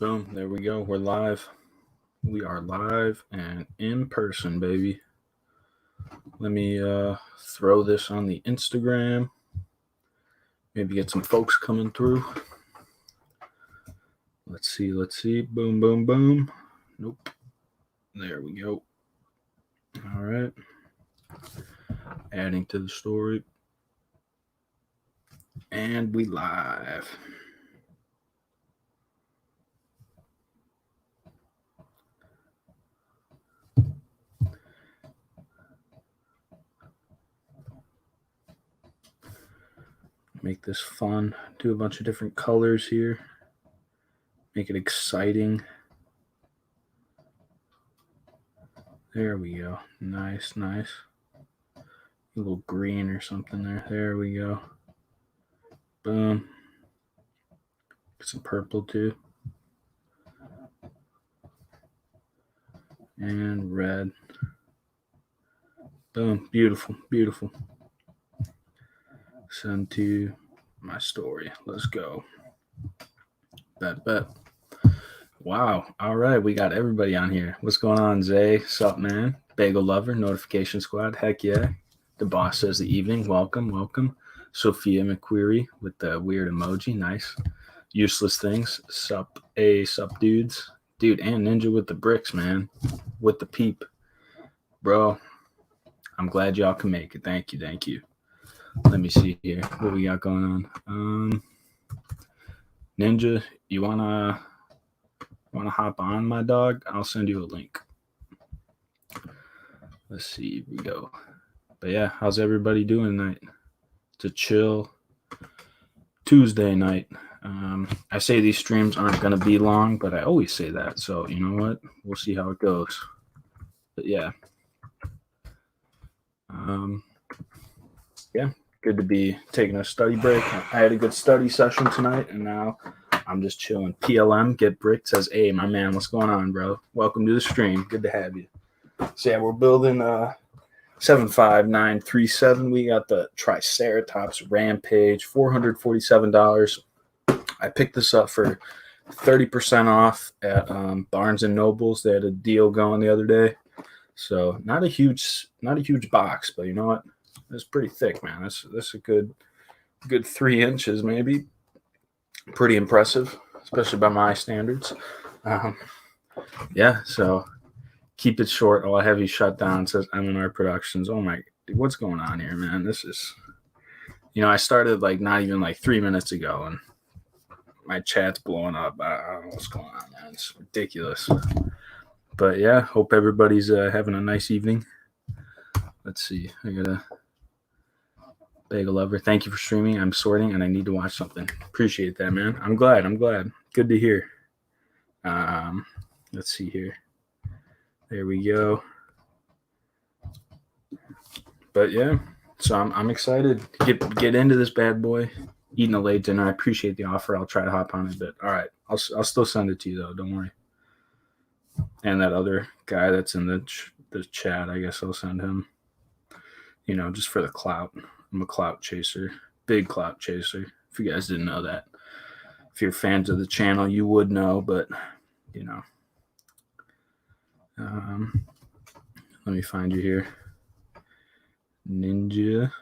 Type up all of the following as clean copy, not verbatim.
Boom, there we go. We're live. We are live and in person, baby. Let me throw this on the Instagram. Maybe get some folks coming through. Let's see. Boom, boom, boom. Nope. There we go. All right. Adding to the story. And we live. Make this fun. Do a bunch of different colors here. Make it exciting. There we go. Nice. A little green or something there. There we go. Boom. Get some purple too. And red. Boom. Beautiful. Send to my story. Let's go. Bet. Wow. All right. We got everybody on here. What's going on, Zay? Sup, man? Bagel Lover, Notification Squad. Heck yeah. The boss says the evening. Welcome. Sophia McQuery with the weird emoji. Nice. Useless things. Sup, dudes. Dude, and Ninja with the bricks, man. With the peep. Bro, I'm glad y'all can make it. Thank you. Let me see here. What we got going on? Ninja, you wanna hop on, my dog? I'll send you a link. Let's see. Here we go. But yeah, how's everybody doing tonight? It's a chill Tuesday night. I say these streams aren't going to be long, but I always say that. So, you know what? We'll see how it goes. But yeah. Yeah, good to be taking a study break. I had a good study session tonight, and now I'm just chilling. PLM, Get Brick says, hey, my man, what's going on, bro? Welcome to the stream. Good to have you. So yeah, we're building 75937. We got the Triceratops Rampage, $447. I picked this up for 30% off at Barnes and Nobles. They had a deal going the other day. So not a huge box, but you know what? It's pretty thick, man. This is a good 3 inches, maybe. Pretty impressive, especially by my standards. Yeah, so keep it short. All heavy shutdown says MNR Productions. Oh my, what's going on here, man? This is, I started not even 3 minutes ago, and my chat's blowing up. I don't know what's going on, man. It's ridiculous. But yeah, hope everybody's having a nice evening. Let's see. I got a Bagel Lover. Thank you for streaming. I'm sorting and I need to watch something. Appreciate that, man. I'm glad. Good to hear. Let's see here. There we go. But yeah, so I'm excited to get into this bad boy. Eating a late dinner. I appreciate the offer. I'll try to hop on it, but all right. I'll still send it to you though. Don't worry. And that other guy that's in the chat, I guess I'll send him. Just for the clout. I'm a clout chaser, big clout chaser. If you guys didn't know that, if you're fans of the channel, you would know. But let me find you here, Ninja.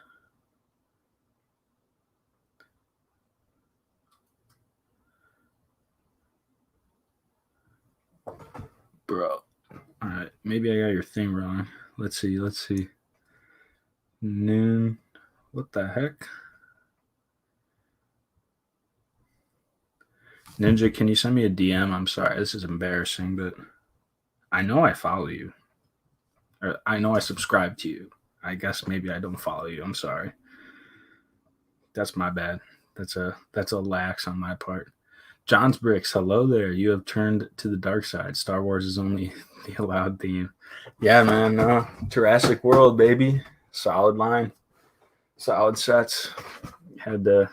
Bro, all right, maybe I got your thing wrong. Let's see. Noon. What the heck? Ninja, can you send me a DM? I'm sorry, this is embarrassing, but I know I follow you. Or I know I subscribe to you. I guess maybe I don't follow you. I'm sorry. That's my bad. That's a lax on my part. John's Bricks, hello there. You have turned to the dark side. Star Wars is only the allowed theme. Yeah, man. Jurassic World, baby. Solid line. Solid sets. Had the,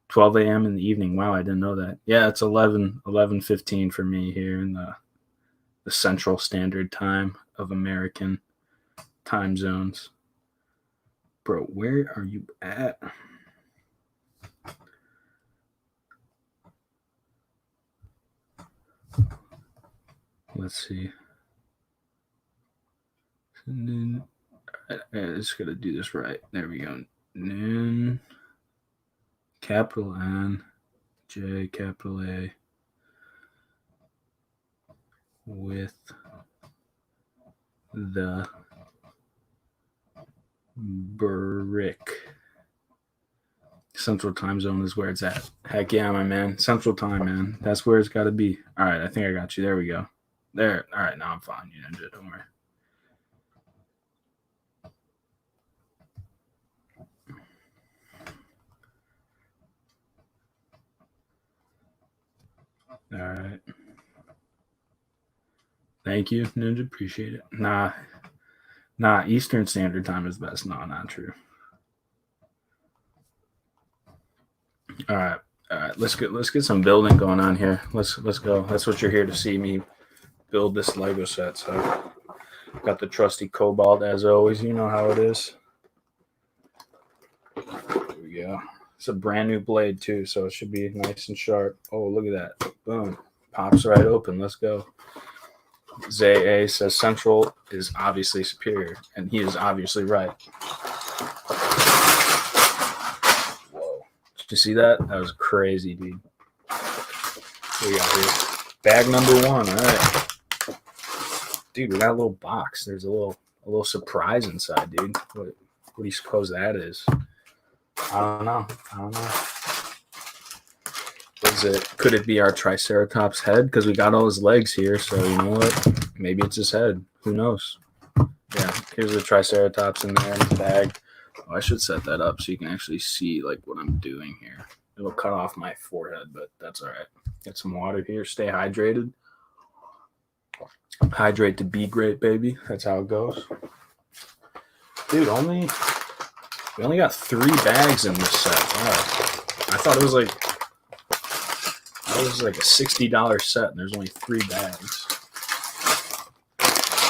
12 a.m. in the evening. Wow, I didn't know that. Yeah, it's 11:15 for me here in the Central Standard Time of American time zones. Bro, where are you at? Let's see. I'm just gonna do this right. There we go. N, capital N, J, capital A, with the brick. Central time zone is where it's at. Heck yeah, my man. Central time, man. That's where it's got to be. All right, I think I got you. There we go. There. All right, now I'm fine. You Ninja. Don't worry. All right. Thank you, Ninja. Appreciate it. Nah. Eastern Standard Time is best. No, not true. All right. Let's get some building going on here. Let's go. That's what you're here to see me build this Lego set. So got the trusty cobalt as always. You know how it is. There we go. It's a brand new blade too, so it should be nice and sharp. Oh, look at that. Boom. Pops right open. Let's go. Zay A says Central is obviously superior, and he is obviously right. Whoa. Did you see that? That was crazy, dude. What we got here? Bag number 1. All right. Dude, we got a little box. There's a little surprise inside, dude. What do you suppose that is? I don't know. Is it? Could it be our Triceratops head? Because we got all his legs here, so you know what? Maybe it's his head. Who knows? Yeah, here's the Triceratops in there in the bag. Oh, I should set that up so you can actually see like what I'm doing here. It'll cut off my forehead, but that's all right. Get some water here. Stay hydrated. Hydrate to be great, baby. That's how it goes. Dude, we only got 3 bags in this set. Wow. I thought it was like a $60 set, and there's only 3 bags.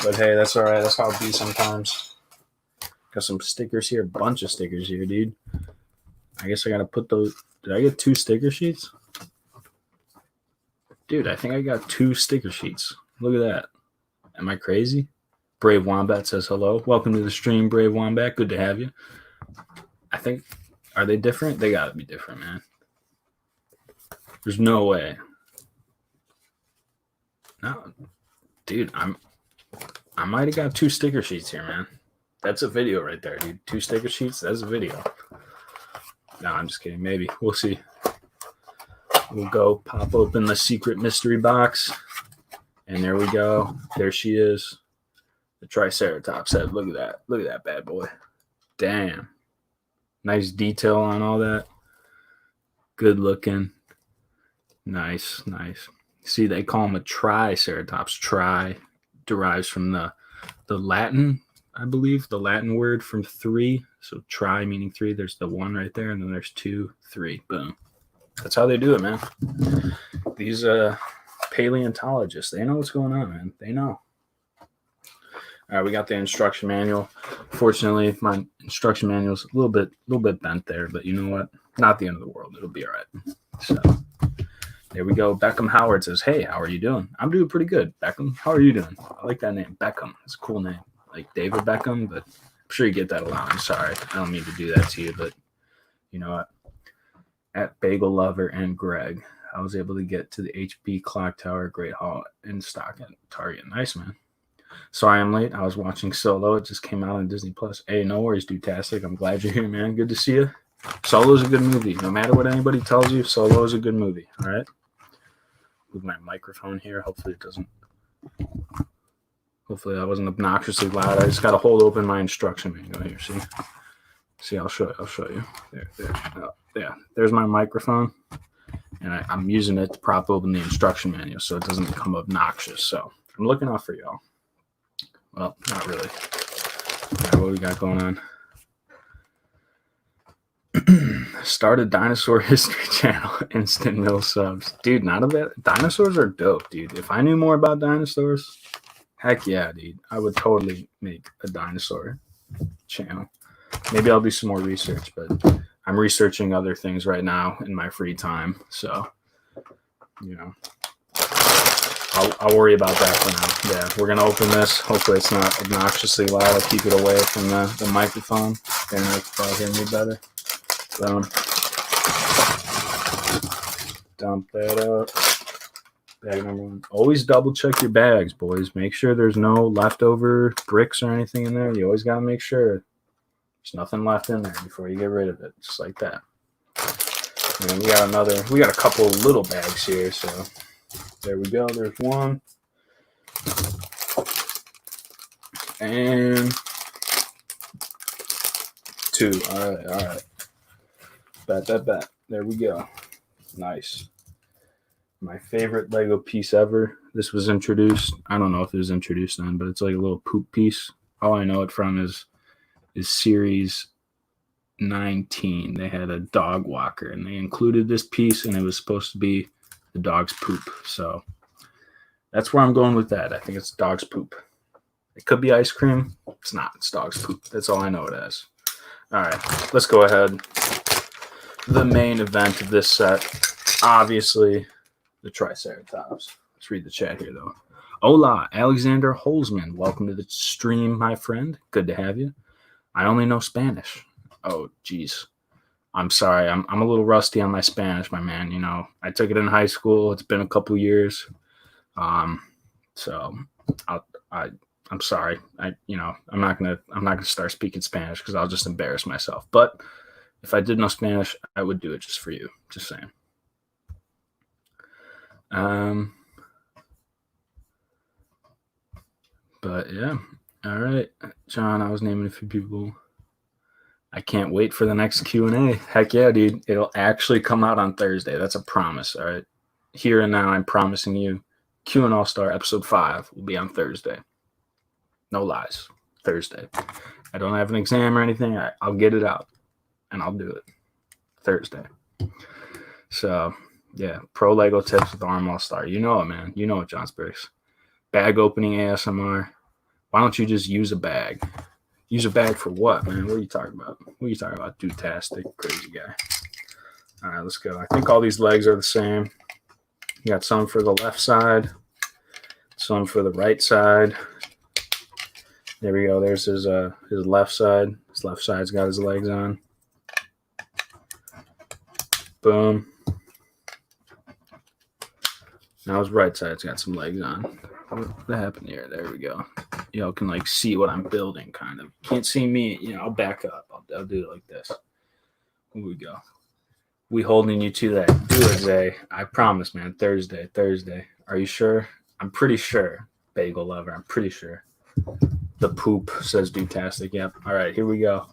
But hey, that's all right. That's how it be sometimes. Got some stickers here, bunch of stickers here, dude. I guess I gotta put those. Did I get 2 sticker sheets? Dude, I think I got 2 sticker sheets. Look at that. Am I crazy? Brave Wombat says hello. Welcome to the stream, Brave Wombat. Good to have you. I think, are they different? They gotta be different, man. There's no way. No, dude, I might have got 2 sticker sheets here, man. That's a video right there, dude. 2 sticker sheets, that's a video. No, I'm just kidding. Maybe. We'll see. We'll go pop open the secret mystery box. And there we go. There she is. The Triceratops head. Look at that. Look at that bad boy. Damn. Nice detail on all that. Good looking. Nice. See, they call him a Triceratops. Tri derives from the Latin, I believe, the Latin word from 3. So tri meaning 3. There's the 1 right there, and then there's 2, 3. Boom. That's how they do it, man. These paleontologists, they know what's going on, man. They know. All right, we got the instruction manual. Fortunately, my instruction manual is a little bit bent there, but you know what? Not the end of the world. It'll be all right. So there we go. Beckham Howard says, "Hey, how are you doing?" I'm doing pretty good. Beckham, how are you doing? I like that name, Beckham. It's a cool name, like David Beckham, but I'm sure you get that a lot. I'm sorry, I don't mean to do that to you, but you know what? At Bagel Lover and Greg, I was able to get to the HP Clock Tower Great Hall in stock at Target. Nice, man. Sorry I'm late. I was watching Solo. It just came out on Disney Plus. Hey, no worries, Dude-tastic. I'm glad you're here, man. Good to see you. Solo's a good movie. No matter what anybody tells you, Solo is a good movie. All right. Move my microphone here. Hopefully that wasn't obnoxiously loud. I just got to hold open my instruction manual here. See, I'll show you. There. Oh, yeah, there's my microphone, and I'm using it to prop open the instruction manual so it doesn't become obnoxious. So I'm looking out for y'all. Well, not really. All right, what we got going on? Start a dinosaur history channel. Instant mill subs. Dude, not a bad. Dinosaurs are dope, dude. If I knew more about dinosaurs, heck yeah, dude. I would totally make a dinosaur channel. Maybe I'll do some more research, but I'm researching other things right now in my free time. So, you know. I'll worry about that for now. Yeah, we're gonna open this. Hopefully it's not obnoxiously loud. I'll keep it away from the microphone. Then you can probably hear me better. Boom. Dump that out. Bag number 1. Always double check your bags, boys. Make sure there's no leftover bricks or anything in there. You always gotta make sure there's nothing left in there before you get rid of it. Just like that. And we got a couple of little bags here, so there we go. There's one. And 2. All right. Bet. There we go. Nice. My favorite Lego piece ever. This was introduced. I don't know if it was introduced then, but it's like a little poop piece. All I know it from is series 19. They had a dog walker, and they included this piece, and it was supposed to be the dog's poop. So that's where I'm going with that. I think it's dog's poop. It could be ice cream. It's not. It's dog's poop. That's all I know it as. All right, let's go ahead. The main event of this set, obviously, the Triceratops. Let's read the chat here, though. Hola, Alexander Holzman. Welcome to the stream, my friend. Good to have you. I only know Spanish. Oh, geez. I'm sorry. I'm a little rusty on my Spanish, my man. You know, I took it in high school. It's been a couple years. So I'm sorry. I'm not gonna start speaking Spanish because I'll just embarrass myself. But if I did know Spanish, I would do it just for you. Just saying. But yeah. All right, John. I was naming a few people. I can't wait for the next Q&A. Heck yeah, dude. It'll actually come out on Thursday. That's a promise. All right. Here and now, I'm promising you, Q&A All-Star episode 5 will be on Thursday. No lies. Thursday. I don't have an exam or anything. I'll get it out, and I'll do it Thursday. So, yeah. Pro Lego tips with Arm All-Star. You know it, man. You know it, John Spriggs. Bag opening ASMR. Why don't you just use a bag? Use a bag for what, man? What are you talking about? What are you talking about? Dude-tastic, crazy guy. All right, let's go. I think all these legs are the same. You got some for the left side, some for the right side. There we go. There's his left side. His left side's got his legs on. Boom. Now his right side's got some legs on. What happened here? There we go. Y'all can like see what I'm building, kind of. Can't see me. I'll back up. I'll do it like this. Here we go. We holding you to that. Do it, Zay. I promise, man. Thursday. Are you sure? I'm pretty sure. Bagel lover. I'm pretty sure. The poop says Dutastic. Yep. All right, here we go.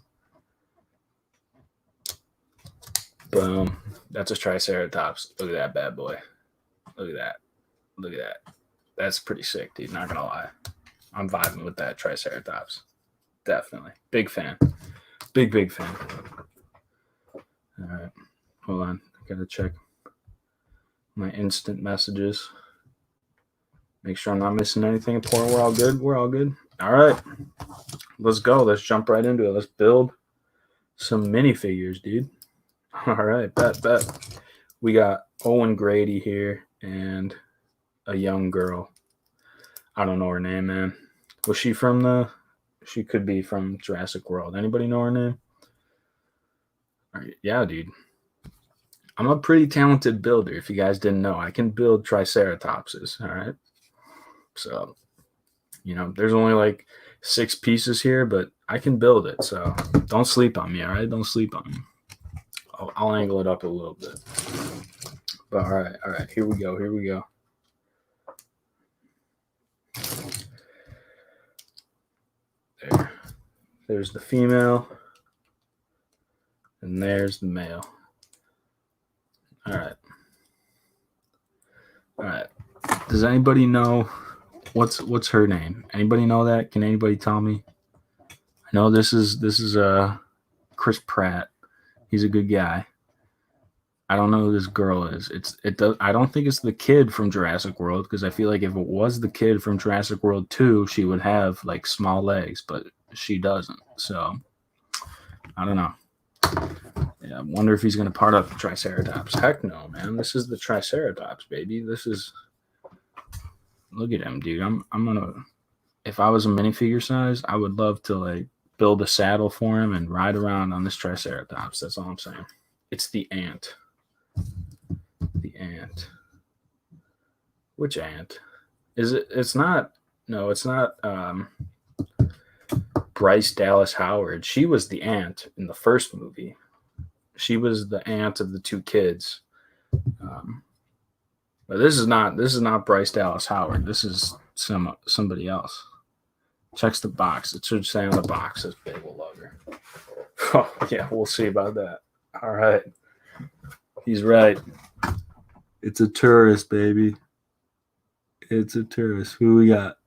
Boom. That's a Triceratops. Look at that bad boy. Look at that. That's pretty sick, dude. Not gonna lie. I'm vibing with that Triceratops. Definitely. Big fan. Big fan. All right. Hold on. I gotta check my instant messages. Make sure I'm not missing anything important. We're all good. All right. Let's go. Let's jump right into it. Let's build some minifigures, dude. All right. Bet. We got Owen Grady here and a young girl. I don't know her name, man. Was she from she could be from Jurassic World. Anybody know her name? All right. Yeah, dude. I'm a pretty talented builder, if you guys didn't know. I can build Triceratopses, all right? So, there's only like 6 pieces here, but I can build it. So don't sleep on me, all right? Don't sleep on me. I'll angle it up a little bit. But all right. Here we go. There's the female, and there's the male. All right. Does anybody know what's her name? Anybody know that? Can anybody tell me? I know this is Chris Pratt. He's a good guy. I don't know who this girl is. I don't think it's the kid from Jurassic World, because I feel like if it was the kid from Jurassic World 2, she would have like small legs, but she doesn't. So I don't know. Yeah, I wonder if he's going to part up the Triceratops. Heck no, man. This is the Triceratops, baby. This is Look at him, dude. I'm gonna. If I was a minifigure size, I would love to like build a saddle for him and ride around on this Triceratops. That's all I'm saying. It's the ant. The ant. Which ant? Is it? It's not. No, it's not. Bryce Dallas Howard. She was the aunt in the first movie. She was the aunt of the two kids. But this is not Bryce Dallas Howard. This is somebody else. Checks the box. It should say on the box says Bagel Lover. Oh yeah, we'll see about that. All right, he's right. It's a tourist, baby. It's a tourist. Who we got?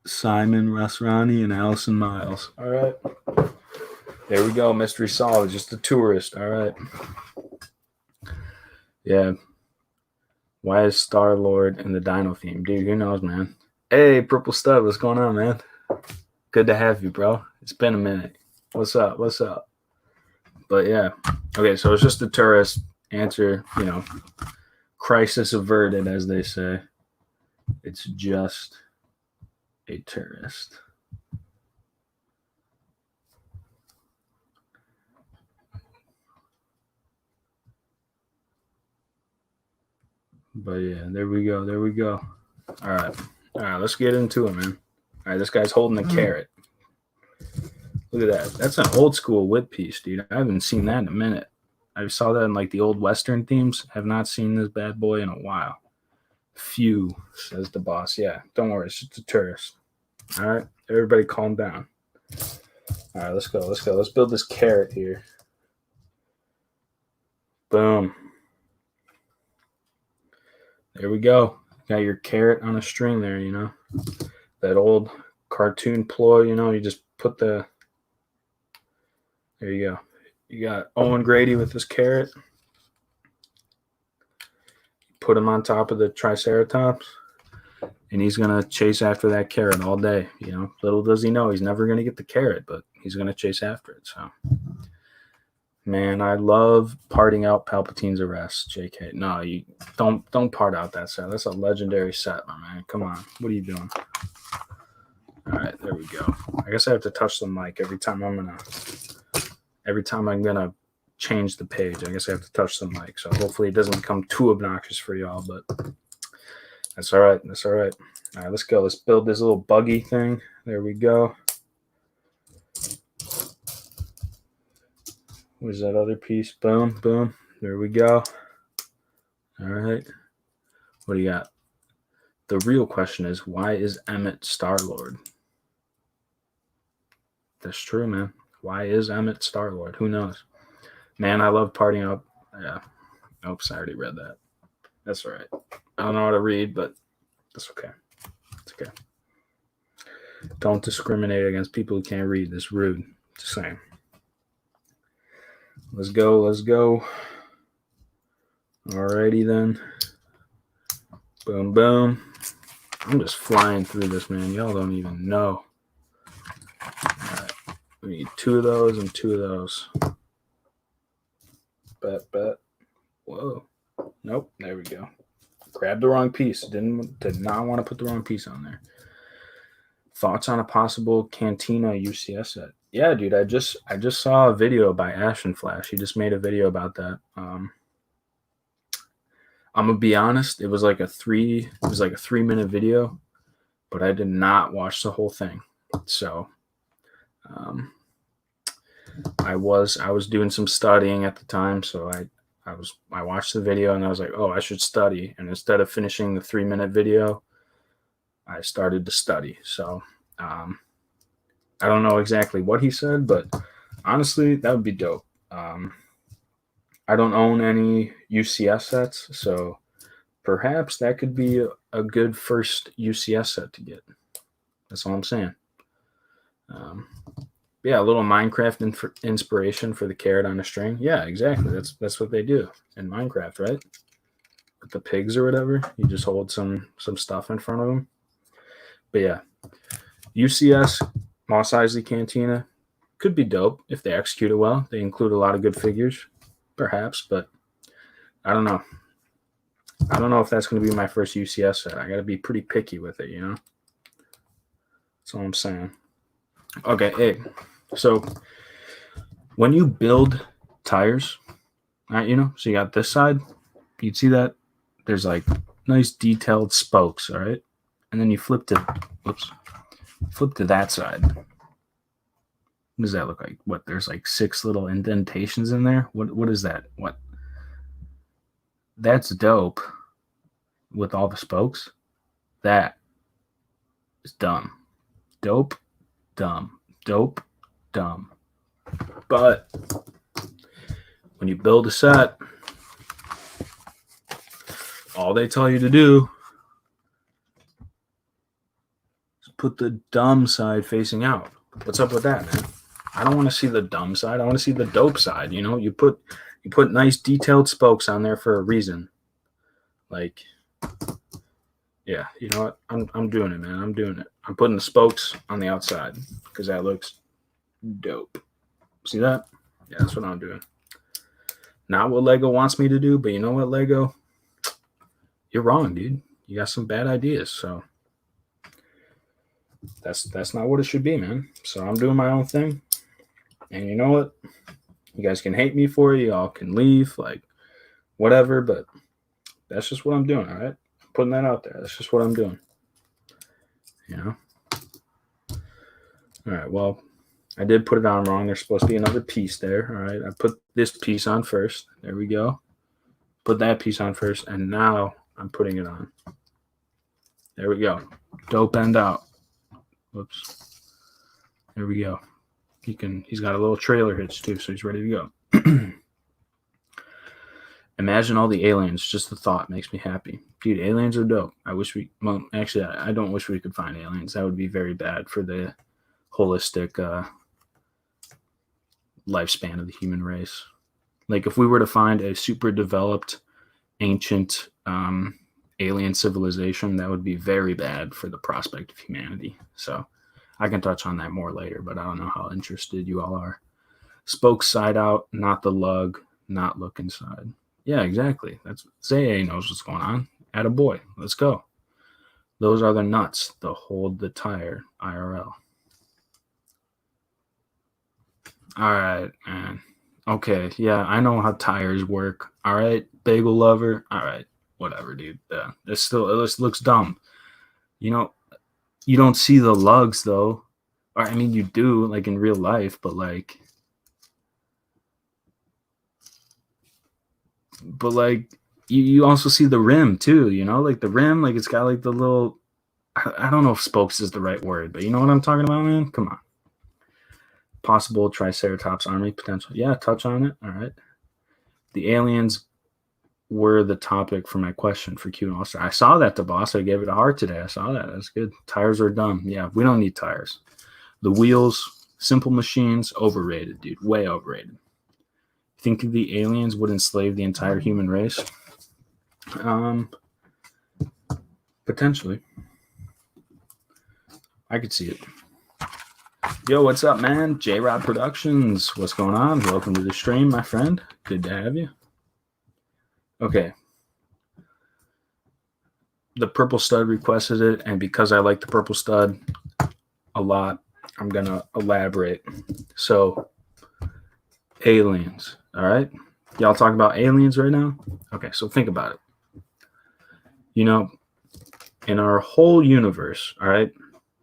Simon Rasrani and Allison Miles. All right. There we go. Mystery solved. Just a tourist. All right. Yeah. Why is Star-Lord in the dino theme? Dude, who knows, man? Hey, Purple Stud. What's going on, man? Good to have you, bro. It's been a minute. What's up? What's up? But yeah. Okay, so it's just a tourist. Answer, crisis averted, as they say. It's just a tourist. But yeah, there we go. There we go. All right. Let's get into it, man. All right, this guy's holding a carrot. Look at that. That's an old school whip piece, dude. I haven't seen that in a minute. I saw that in like the old Western themes. Have not seen this bad boy in a while. Phew, says the boss. Yeah, don't worry. It's just a tourist. All right, everybody calm down. All right, let's go. Let's go. Let's build this carrot here. Boom. There we go. Got your carrot on a string there, That old cartoon ploy, you just put the... There you go. You got Owen Grady with his carrot. Put him on top of the Triceratops. And he's going to chase after that carrot all day. Little does he know he's never going to get the carrot, but he's going to chase after it. So, man, I love parting out Palpatine's arrest, JK. No, you don't part out that set. That's a legendary set, my man. Come on. What are you doing? All right, there we go. I guess I have to touch the mic every time I'm gonna change the page. I guess I have to touch the mic. So hopefully it doesn't become too obnoxious for y'all, but that's all right. That's all right. All right, let's go. Let's build this little buggy thing. There we go. Where's that other piece? Boom, boom. There we go. All right. What do you got? The real question is, why is Emmett Star-Lord? That's true, man. Why is Emmett Star-Lord? Who knows? Man, I love partying up. Yeah. Oops, I already read that. That's all right. I don't know how to read, but that's okay. It's okay. Don't discriminate against people who can't read. That's rude. Just saying. Let's go. Let's go. Alrighty then. Boom, boom. I'm just flying through this, man. Y'all don't even know. All right. We need 2 of those and 2 of those. Bet. Whoa. Nope. There we go. Grabbed the wrong piece. Did not want to put the wrong piece on there. Thoughts on a possible Cantina UCS set? Yeah, dude. I just saw a video by Ashen Flash. He just made a video about that. I'm gonna be honest. It was like a 3-minute video, but I did not watch the whole thing. So, I was doing some studying at the time, so I watched the video and I was like, oh, I should study. And instead of finishing the 3-minute video, I started to study. So I don't know exactly what he said, but honestly, that would be dope. I don't own any UCS sets, so perhaps that could be a good first UCS set to get. That's all I'm saying. Yeah, a little Minecraft inspiration for the carrot on a string. Yeah, exactly. That's what they do in Minecraft, right? With the pigs or whatever, you just hold some stuff in front of them. But yeah, UCS Mos Eisley Cantina could be dope if they execute it well. They include a lot of good figures, perhaps, but I don't know. I don't know if that's going to be my first UCS set. I got to be pretty picky with it, you know? That's all I'm saying. Okay, hey, so when you build tires, right, you know, so you got this side, you'd see that there's like nice detailed spokes, all right? And then you flip to that side. What does that look like? What, there's like 6 little indentations in there? What is that? What? That's dope with all the spokes. That is dumb. Dope, dumb. Dope, dumb. But when you build a set, all they tell you to do is put the dumb side facing out. What's up with that, man? I don't want to see the dumb side. I want to see the dope side. You know, you put nice detailed spokes on there for a reason. Like, yeah, you know what? I'm doing it, man. I'm doing it. I'm putting the spokes on the outside because that looks dope. See that? Yeah, that's what I'm doing. Not what Lego wants me to do, but you know what, Lego? You're wrong, dude. You got some bad ideas, so that's not what it should be, man. So I'm doing my own thing. And you know what? You guys can hate me for it. Y'all can leave, like, whatever, but that's just what I'm doing, all right? Putting that out there. That's just what I'm doing. You know? All right, well, I did put it on wrong. There's supposed to be another piece there, all right? I put this piece on first. There we go. Put that piece on first, and now I'm putting it on. There we go. Dope end out. Whoops. There we go. He's got a little trailer hitch too, so he's ready to go. Imagine all the aliens. Just the thought makes me happy. Dude, aliens are dope. I don't wish we could find aliens. That would be very bad for the holistic lifespan of the human race. Like, if we were to find a super developed, ancient alien civilization, that would be very bad for the prospect of humanity. So I can touch on that more later, but I don't know how interested you all are. Spokes side out, not the lug, not look inside. Yeah, exactly. That's Zay knows what's going on. Attaboy. Let's go. Those are the nuts that hold the tire IRL. All right, man. Okay, yeah, I know how tires work. All right, bagel lover. All right, whatever, dude. It looks dumb. You know, you don't see the lugs though. Or I mean, you do, like, in real life, but you also see the rim too. You know, like the rim, like it's got like the little. I don't know if spokes is the right word, but you know what I'm talking about, man. Come on. Possible Triceratops army potential. Yeah, touch on it. All right. The aliens were the topic for my question for Q and All-Star. I saw that, the boss. I gave it a heart today. I saw that. That's good. Tires are dumb. Yeah, we don't need tires. The wheels, simple machines, overrated, dude. Way overrated. Think the aliens would enslave the entire human race? Potentially. I could see it. Yo, what's up, man? J-Rod Productions. What's going on? Welcome to the stream, my friend. Good to have you. Okay. The purple stud requested it, and because I like the purple stud a lot, I'm going to elaborate. So, aliens, all right? Y'all talking about aliens right now? Okay, so think about it. You know, in our whole universe, all right,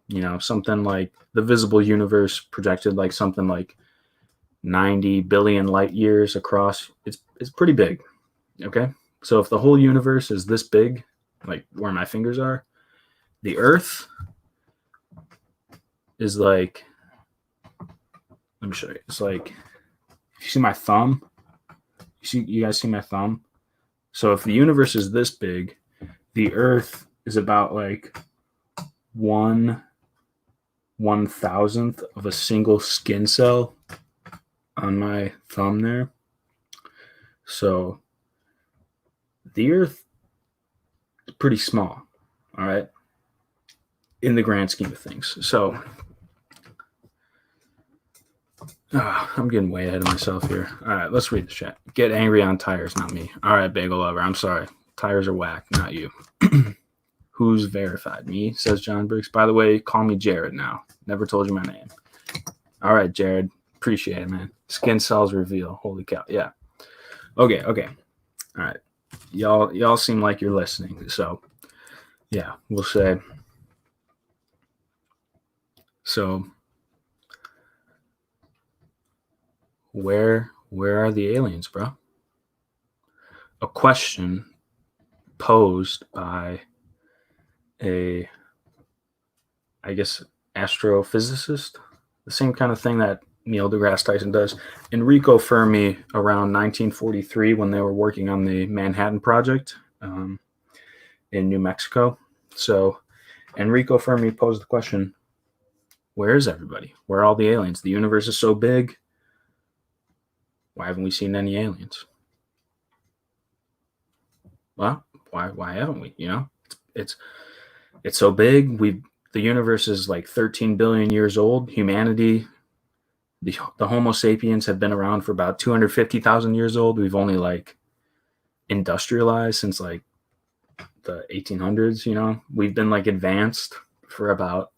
you know, something like the visible universe projected like something like 90 billion light years across. It's pretty big, okay? So if the whole universe is this big, like where my fingers are, the Earth is like, let me show you. It's like, if you see my thumb, you guys see my thumb? So if the universe is this big, the Earth is about like 1/1000th of a single skin cell on my thumb there. So the Earth is pretty small, all right, in the grand scheme of things. So I'm getting way ahead of myself here. All right, let's read the chat. Get angry on tires, not me. All right, bagel lover. I'm sorry. Tires are whack, not you. Who's verified? Me, says John Briggs. By the way, call me Jared now. Never told you my name. All right, Jared. Appreciate it, man. Skin cells reveal. Holy cow. Yeah. Okay. All right. Y'all seem like you're listening. So, yeah, we'll say. So, where are the aliens, bro? A question posed by a, I guess, astrophysicist. The same kind of thing that Neil deGrasse Tyson does. Enrico Fermi, around 1943, when they were working on the Manhattan Project in New Mexico. So Enrico Fermi posed the question, where is everybody? Where are all the aliens? The universe is so big. Why haven't we seen any aliens? Well, why haven't we? You know, it's so big. The universe is like 13 billion years old. Humanity, the Homo sapiens have been around for about 250,000 years old. We've only like industrialized since like the 1800s. You know, we've been like advanced for about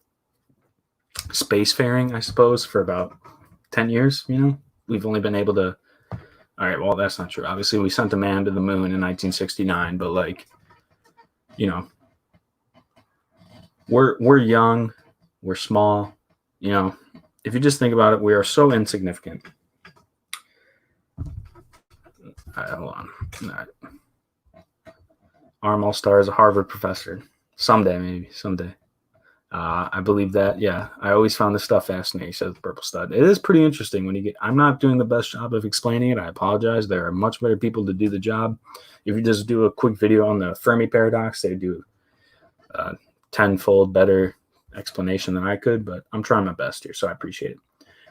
spacefaring, I suppose, for about 10 years. You know, we've only been able to. All right, well, that's not true. Obviously, we sent a man to the moon in 1969, but like, you know, we're young, we're small. You know, if you just think about it, we are so insignificant. All right, hold on. All right. Arm All Star is a Harvard professor. Someday, maybe. Someday. I believe that. Yeah, I always found this stuff fascinating, says the Purple Stud. It is pretty interesting when you get. I'm not doing the best job of explaining it. I apologize. There are much better people to do the job. If you just do a quick video on the Fermi paradox, they do tenfold better explanation than I could, but I'm trying my best here, so I appreciate it.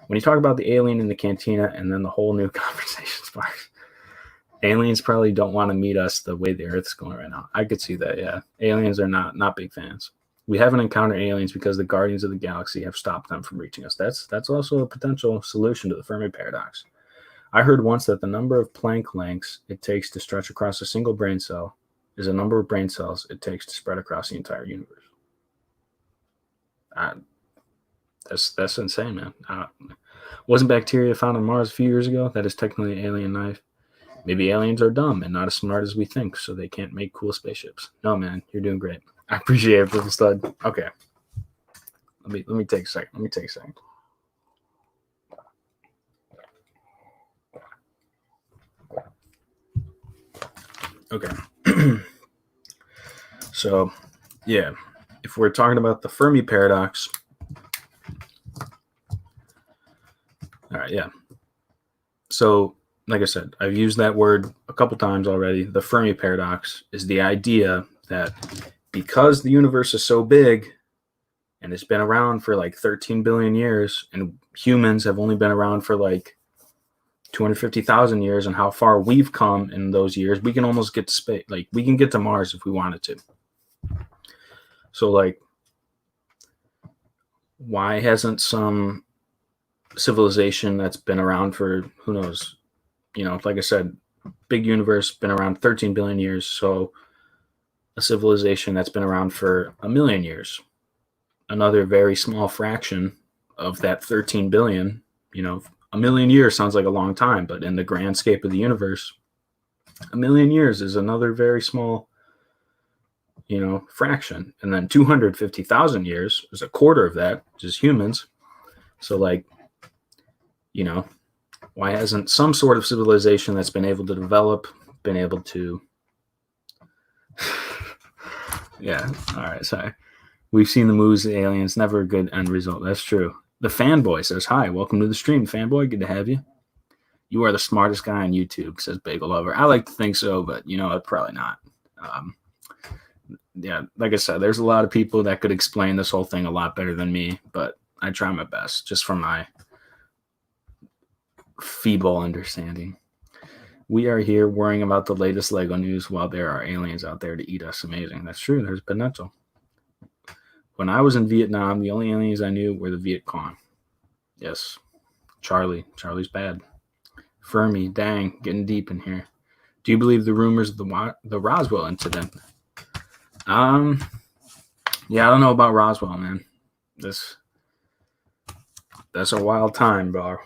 When you talk about the alien in the cantina and then the whole new conversation sparks, aliens probably don't want to meet us the way the Earth's going right now. I could see that, yeah. Aliens are not big fans. We haven't encountered aliens because the Guardians of the Galaxy have stopped them from reaching us. That's also a potential solution to the Fermi paradox. I heard once that the number of Planck lengths it takes to stretch across a single brain cell is the number of brain cells it takes to spread across the entire universe. That's insane, man. Wasn't bacteria found on Mars a few years ago? That is technically an alien life. Maybe aliens are dumb and not as smart as we think, so they can't make cool spaceships. No, man, you're doing great. I appreciate it, Purple Stud. Okay. Let me take a second. Okay. So, yeah, if we're talking about the Fermi paradox, all right, yeah. So, like I said, I've used that word a couple times already. The Fermi paradox is the idea that because the universe is so big and it's been around for like 13 billion years and humans have only been around for like 250,000 years, and how far we've come in those years, we can almost get to space. Like, we can get to Mars if we wanted to. So, like, why hasn't some civilization that's been around for, who knows, you know, like I said, big universe, been around 13 billion years. So a civilization that's been around for 1 million years, another very small fraction of that 13 billion, you know, 1 million years sounds like a long time, but in the grand scape of the universe, 1 million years is another very small, you know, fraction. And then 250,000 years is a quarter of that, which is humans. So, like, you know, why hasn't some sort of civilization that's been able to develop, been able to... Yeah, all right, sorry. We've seen the movies of the aliens, never a good end result. That's true. The Fanboy says, hi, welcome to the stream, Fanboy. Good to have you. You are the smartest guy on YouTube, says Bagel Lover. I like to think so, but, you know, probably not. Yeah, like I said, there's a lot of people that could explain this whole thing a lot better than me, but I try my best, just from my feeble understanding. We are here worrying about the latest Lego news while there are aliens out there to eat us. Amazing. That's true. There's potential. When I was in Vietnam, the only aliens I knew were the Viet Cong. Yes. Charlie's bad. Fermi, dang, getting deep in here. Do you believe the rumors of the Roswell incident? Yeah, I don't know about Roswell, man. That's a wild time, bro.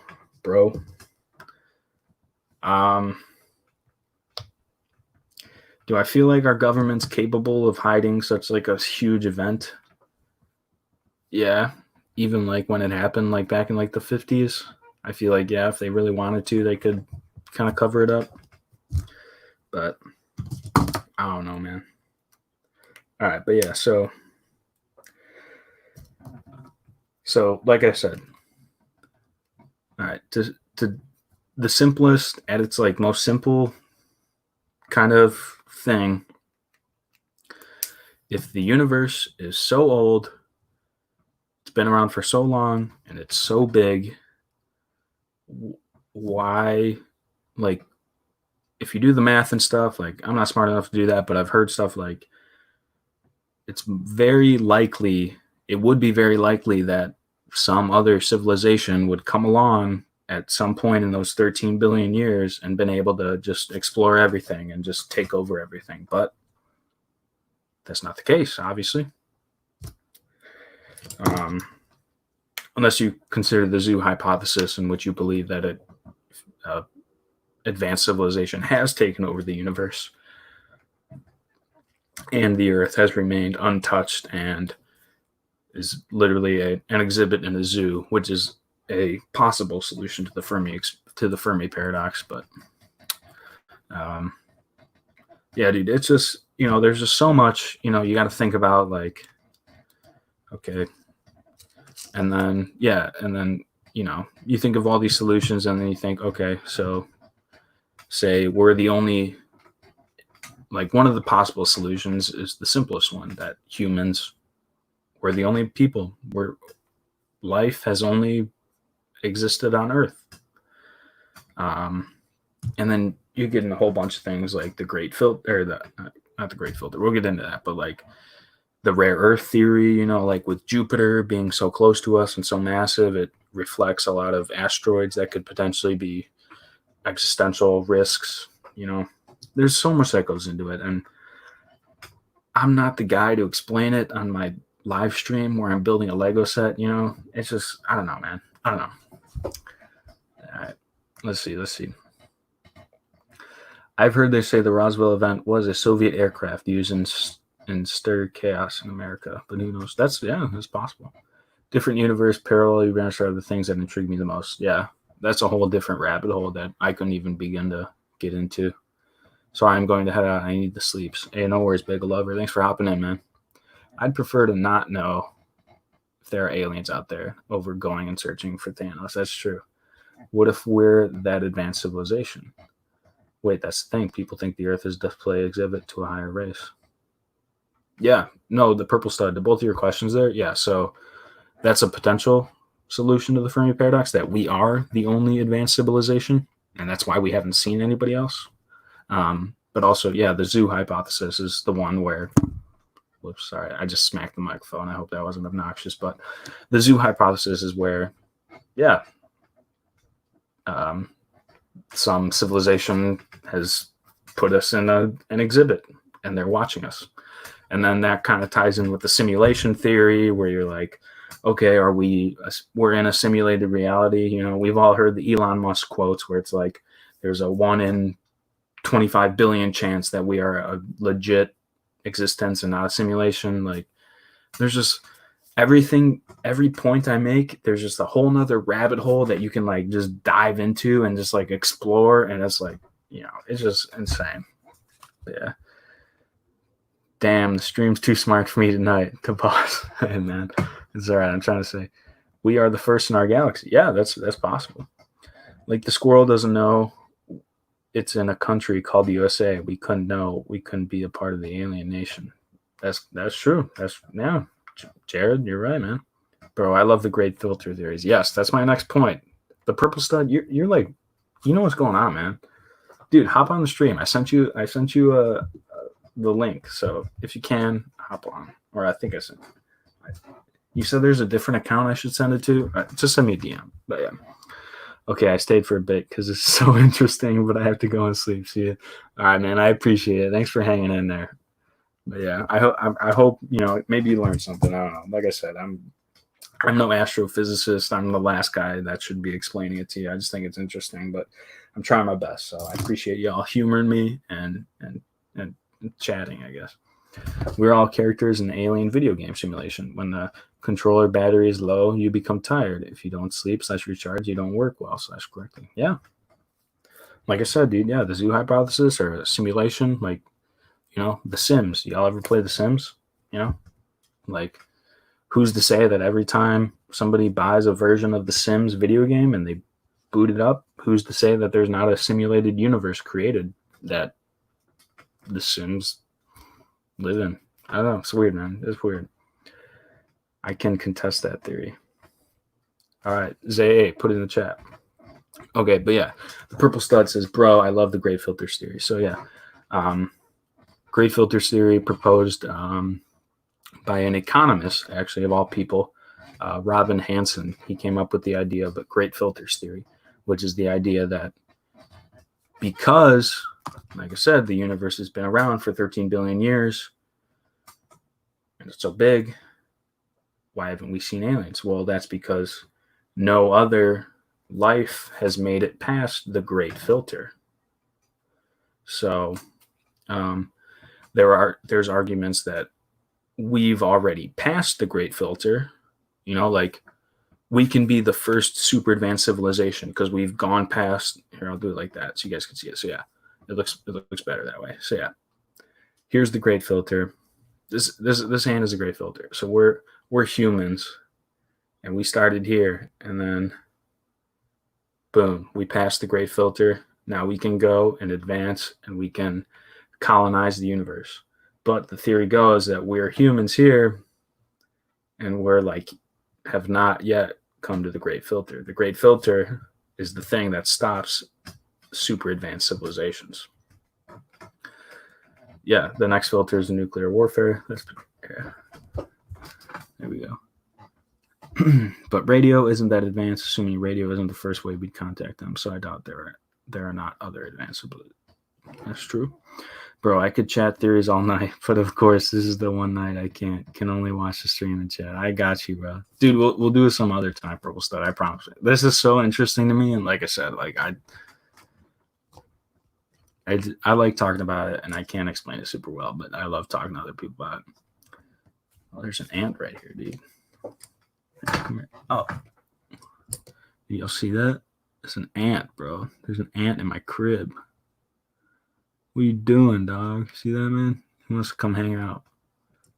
Do I feel like our government's capable of hiding such like a huge event? Yeah, even like when it happened, like back in like the 50s, I feel like yeah, if they really wanted to, they could kind of cover it up. But I don't know, man. All right, but yeah, so like I said, all right, to the simplest at its like most simple kind of thing. If the universe is so old, it's been around for so long, and it's so big, why, like, if you do the math and stuff, like, I'm not smart enough to do that, but I've heard stuff like it's very likely, it would be very likely that some other civilization would come along at some point in those 13 billion years and been able to just explore everything and just take over everything. But that's not the case, obviously. Unless you consider the zoo hypothesis, in which you believe that advanced civilization has taken over the universe and the Earth has remained untouched and is literally an exhibit in a zoo, which is a possible solution to the Fermi paradox. But yeah, dude, it's just, there's just so much, you got to think about, like, okay, and then you think of all these solutions, and then you think, okay, so say we're the only, like, one of the possible solutions is the simplest one, that humans, we're the only people where life has only existed on Earth. And then you get in a whole bunch of things like the Great Filter, or not the Great Filter. We'll get into that, but like the rare Earth theory, like with Jupiter being so close to us and so massive, it reflects a lot of asteroids that could potentially be existential risks. There's so much that goes into it, and I'm not the guy to explain it on my live stream where I'm building a Lego set. It's just, I don't know, man. I don't know. All right, let's see. I've heard they say the Roswell event was a Soviet aircraft used in stir chaos in America, but who knows? That's possible. Different universe, parallel events are the things that intrigue me the most. Yeah, that's a whole different rabbit hole that I couldn't even begin to get into. So I'm going to head out. I need the sleeps. Hey, no worries, Big Lover. Thanks for hopping in, man. I'd prefer to not know if there are aliens out there over going and searching for Thanos. That's true. What if we're that advanced civilization? Wait, that's the thing. People think the Earth is a display exhibit to a higher race. Yeah, no, the purple stud. To both of your questions there, yeah. So that's a potential solution to the Fermi paradox, that we are the only advanced civilization, and that's why we haven't seen anybody else. But also, yeah, the zoo hypothesis is the one where, whoops, sorry, I just smacked the microphone. I hope that wasn't obnoxious. But the zoo hypothesis is where, yeah, some civilization has put us in an exhibit, and they're watching us. And then that kind of ties in with the simulation theory, where you're like, okay, we're in a simulated reality. We've all heard the Elon Musk quotes where it's like, there's a 1 in 25 billion chance that we are a legit existence and not a simulation. Like, there's just everything, every point I make, there's just a whole nother rabbit hole that you can like just dive into and just like explore. And it's like, it's just insane. Yeah. Damn, the stream's too smart for me tonight to pause. Hey, man, it's all right. I'm trying to say, we are the first in our galaxy. Yeah, that's possible. Like, the squirrel doesn't know it's in a country called the USA. We couldn't know. We couldn't be a part of the alien nation. That's true. Yeah. Jared, you're right, man. Bro, I love the great filter theories. Yes, that's my next point. The purple stud, you're like, you know what's going on, man. Dude, hop on the stream. I sent you the link. So if you can, hop on. Or I think I sent. You said there's a different account I should send it to. Just send me a DM. But yeah. Okay, I stayed for a bit because it's so interesting, but I have to go and sleep. See you. All right, man. I appreciate it. Thanks for hanging in there. But yeah, I hope maybe you learned something. I don't know. Like I said, I'm no astrophysicist. I'm the last guy that should be explaining it to you. I just think it's interesting, but I'm trying my best. So I appreciate y'all humoring me and chatting, I guess. We're all characters in an alien video game simulation. When the controller battery is low, you become tired. If you don't sleep / recharge, you don't work well / correctly. Yeah. Like I said, dude, yeah, the zoo hypothesis or a simulation, like, The Sims. Y'all ever play The Sims? You know? Like, who's to say that every time somebody buys a version of the Sims video game and they boot it up, who's to say that there's not a simulated universe created that the Sims live in? I don't know. It's weird, man. It's weird. I can contest that theory. All right, Zay, put it in the chat. Okay, but yeah, the Purple Stud says, "Bro, I love the Great Filters theory." So yeah, Great Filters theory proposed by an economist, actually of all people, Robin Hanson. He came up with the idea of a Great Filters theory, which is the idea that because, like I said, the universe has been around for 13 billion years and it's so big, why haven't we seen aliens? Well, that's because no other life has made it past the Great Filter. So there's arguments that we've already passed the Great Filter. Like we can be the first super advanced civilization because we've gone past. Here, I'll do it like that so you guys can see it. So yeah, it looks better that way. So yeah, here's the Great Filter. This hand is a Great Filter. So we're humans, and we started here, and then boom, we passed the Great Filter. Now we can go and advance, and we can colonize the universe. But the theory goes that we're humans here, and we're like have not yet come to the Great Filter. The Great Filter is the thing that stops super advanced civilizations. Yeah, the next filter is nuclear warfare. There we go. But radio isn't that advanced, assuming radio isn't the first way we'd contact them. So I doubt there are not other advanced. That's true. Bro, I could chat theories all night, but of course, this is the one night I can only watch the stream and chat. I got you, bro. Dude, we'll do it some other time, Purple Stud. I promise you. This is so interesting to me, and like I said, like I like talking about it, and I can't explain it super well, but I love talking to other people about it. Oh, there's an ant right here, dude. Come here. Oh, you'll see that? It's an ant, bro. There's an ant in my crib. What you doing, dog? See that, man? He wants to come hang out.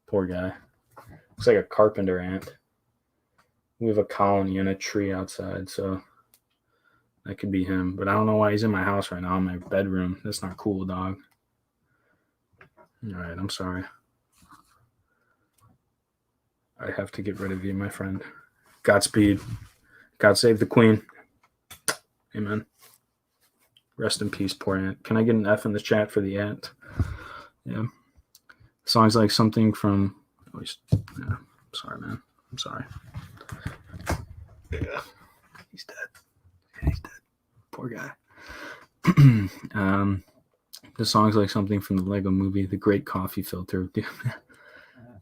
Poor guy. Looks like a carpenter ant. We have a colony in a tree outside, so that could be him. But I don't know why he's in my house right now, in my bedroom. That's not cool, dog. All right, I'm sorry. I have to get rid of you, my friend. Godspeed. God save the queen. Amen. Rest in peace, poor ant. Can I get an F in the chat for the ant? Yeah. Songs like something from. Yeah. Sorry, man. I'm sorry. Yeah. He's dead. He's dead. Poor guy. The song's like something from the Lego movie, The Great Coffee Filter.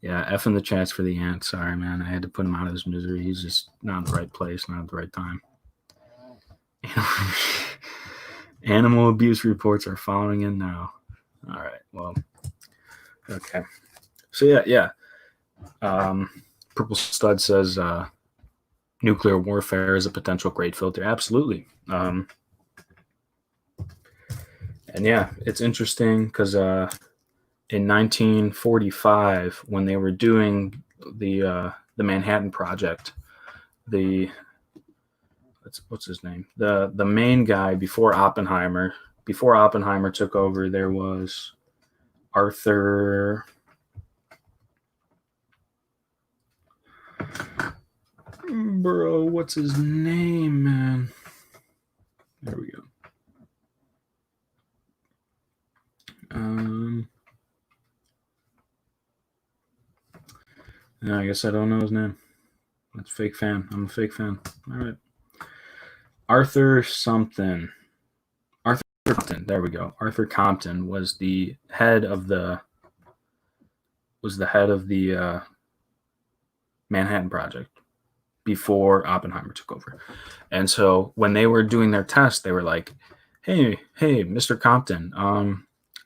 Yeah, F in the chats for the ant. Sorry, man. I had to put him out of his misery. He's just not in the right place, not at the right time. Animal abuse reports are following in now. All right. Well, okay. So yeah. Purple Stud says nuclear warfare is a potential Great Filter. Absolutely. And yeah, it's interesting because in 1945, when they were doing the Manhattan Project, what's his name? The main guy before Oppenheimer took over, there was Arthur. Bro, what's his name, man? There we go. I guess I don't know his name. That's a fake fan. I'm a fake fan. All right. Arthur something. Arthur Compton. There we go. Arthur Compton was the head of the Manhattan Project before Oppenheimer took over. And so when they were doing their test, they were like, "Hey, Mr. Compton.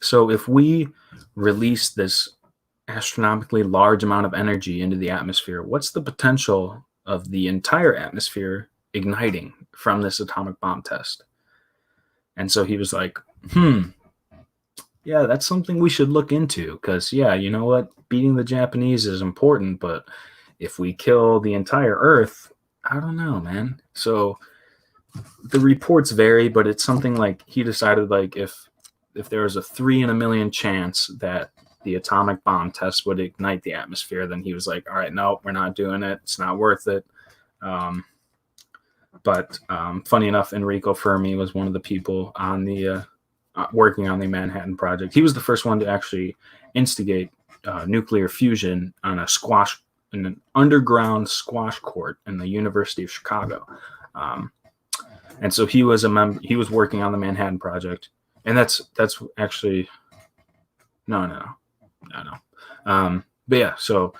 So if we release this astronomically large amount of energy into the atmosphere, what's the potential of the entire atmosphere igniting from this atomic bomb test?" And so he was like, yeah, that's something we should look into because, yeah, you know what? Beating the Japanese is important, but if we kill the entire Earth, I don't know, man. So the reports vary, but it's something like he decided like if there was a 3 in a million chance that the atomic bomb test would ignite the atmosphere, then he was like, all right, no, we're not doing it. It's not worth it. But funny enough, Enrico Fermi was one of the people on the working on the Manhattan Project. He was the first one to actually instigate nuclear fusion on an underground squash court in the University of Chicago. And so he was he was working on the Manhattan Project, and that's actually no. But yeah, so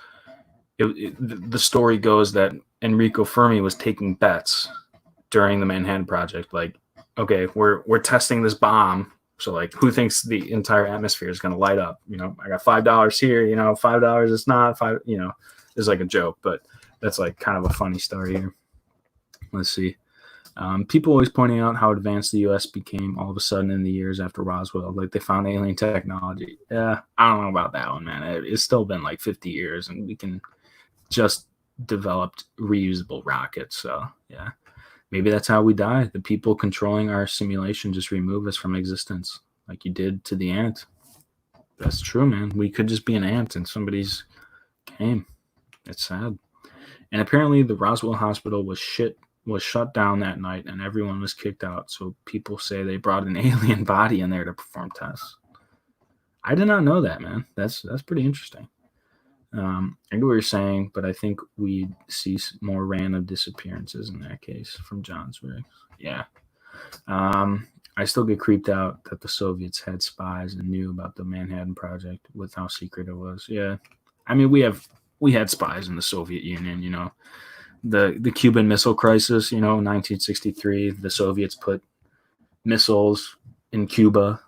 the story goes that Enrico Fermi was taking bets during the Manhattan Project, like, okay, we're testing this bomb, so like, who thinks the entire atmosphere is going to light up? You know, I got $5 here. You know, $5 is not five. You know, it's like a joke, but that's like kind of a funny story here. Let's see. People always pointing out how advanced the U.S. became all of a sudden in the years after Roswell. Like they found alien technology. Yeah, I don't know about that one, man. It's still been like 50 years, and we can just developed reusable rockets. So yeah, maybe that's how we die. The people controlling our simulation just remove us from existence, like you did to the ant. That's true, man. We could just be an ant in somebody's game. It's sad. And apparently, the Roswell Hospital was shut down that night, and everyone was kicked out. So people say they brought an alien body in there to perform tests. I did not know that, man. That's pretty interesting. I get what you're saying, but I think we'd see more random disappearances in that case from John's rigs. Yeah. I still get creeped out that the Soviets had spies and knew about the Manhattan Project with how secret it was. Yeah. I mean, we had spies in the Soviet Union, you know. The Cuban Missile Crisis, you know, 1963, the Soviets put missiles in Cuba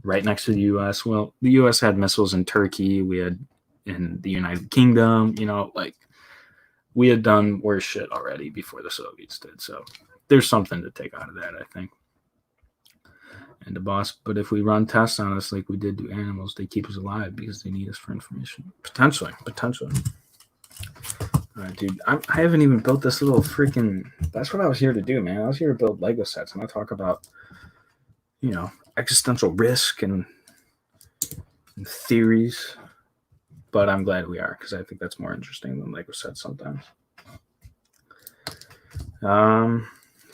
right next to the U.S. Well, the U.S. had missiles in Turkey. We had in the United Kingdom, you know, like we had done worse shit already before the Soviets did. So there's something to take out of that, I think. And the boss, but if we run tests on us like we did to animals, they keep us alive because they need us for information. Potentially. All right, dude. I haven't even built this little freaking. That's what I was here to do, man. I was here to build Lego sets, and I talk about, you know, existential risk and theories. But I'm glad we are, because I think that's more interesting than Lego sets sometimes. But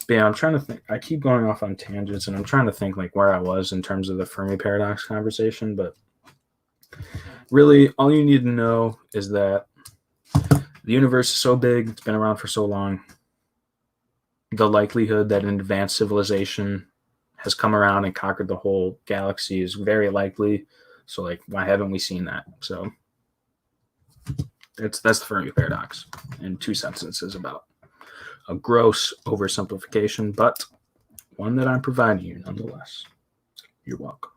yeah, I'm trying to think. I keep going off on tangents, and I'm trying to think like where I was in terms of the Fermi paradox conversation. But really, all you need to know is that the universe is so big, it's been around for so long. The likelihood that an advanced civilization has come around and conquered the whole galaxy is very likely. So, like, why haven't we seen that? So, that's the Fermi paradox in 2 sentences about a gross oversimplification, but one that I'm providing you nonetheless. You're welcome.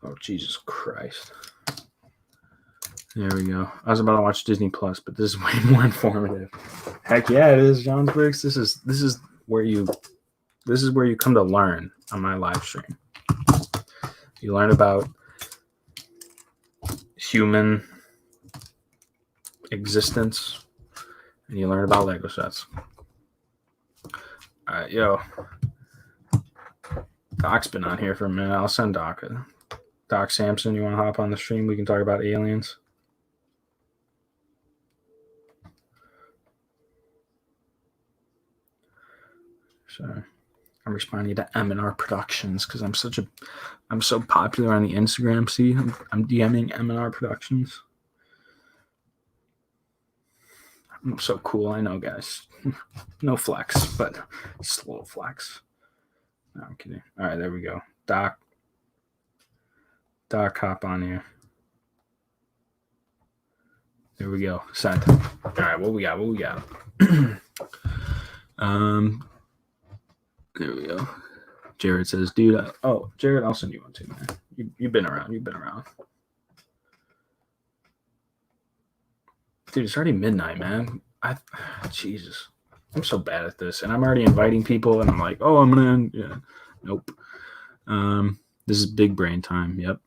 Oh, Jesus Christ. There we go. I was about to watch Disney Plus, but this is way more informative. Heck yeah, it is, John Briggs. This is where you come to learn on my live stream. You learn about human existence, and you learn about Lego sets. All right, yo. Doc's been on here for a minute. I'll send Doc. Doc Sampson, you want to hop on the stream? We can talk about aliens. So I'm responding to M&R Productions because I'm so popular on the Instagram. See, I'm DMing M&R Productions. I'm so cool. I know, guys. No flex, but just a little flex. No, I'm kidding. All right, there we go. Doc, hop on here. There we go. Sent. All right, what we got? There we go. Jared says, dude. Jared, I'll send you one too, man. You've been around. Dude, it's already midnight, man. Jesus. I'm so bad at this. And I'm already inviting people, and I'm like, oh, I'm going to, yeah. Nope. This is big brain time. Yep.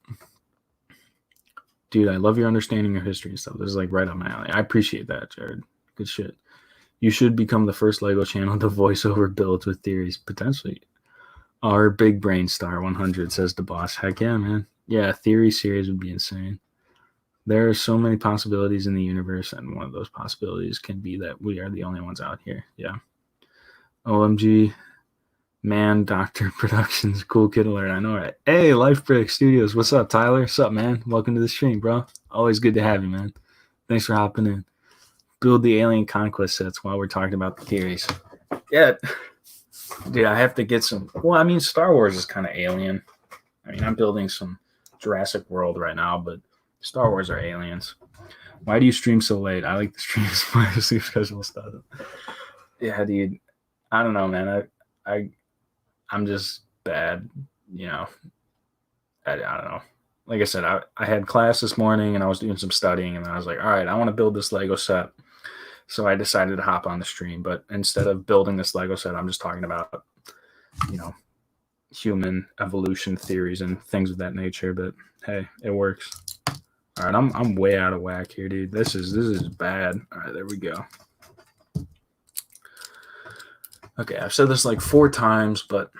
Dude, I love your understanding of history and stuff. This is like right up my alley. I appreciate that, Jared. Good shit. You should become the first LEGO channel to voiceover builds with theories, potentially. Our big brain star 100 says the boss. Heck yeah, man. Yeah, a theory series would be insane. There are so many possibilities in the universe, and one of those possibilities can be that we are the only ones out here. Yeah. OMG, man, Doctor Productions, cool kid alert. I know, right? Hey, Life Break Studios, what's up, Tyler? What's up, man? Welcome to the stream, bro. Always good to have you, man. Thanks for hopping in. Build the Alien Conquest sets while we're talking about the theories. Yeah, dude, I have to get some. Well, I mean, Star Wars is kind of alien. I mean, I'm building some Jurassic World right now, but Star Wars are aliens. Why do you stream so late? I like the streams. My sleep schedule stuff. Yeah, dude. I don't know, man. I'm just bad. You know. I don't know. Like I said, I had class this morning and I was doing some studying, and I was like, all right, I want to build this Lego set. So I decided to hop on the stream. But instead of building this Lego set, I'm just talking about, human evolution theories and things of that nature. But hey, it works. All right, I'm way out of whack here, dude. This is bad. All right, there we go. Okay, I've said this like 4 times, but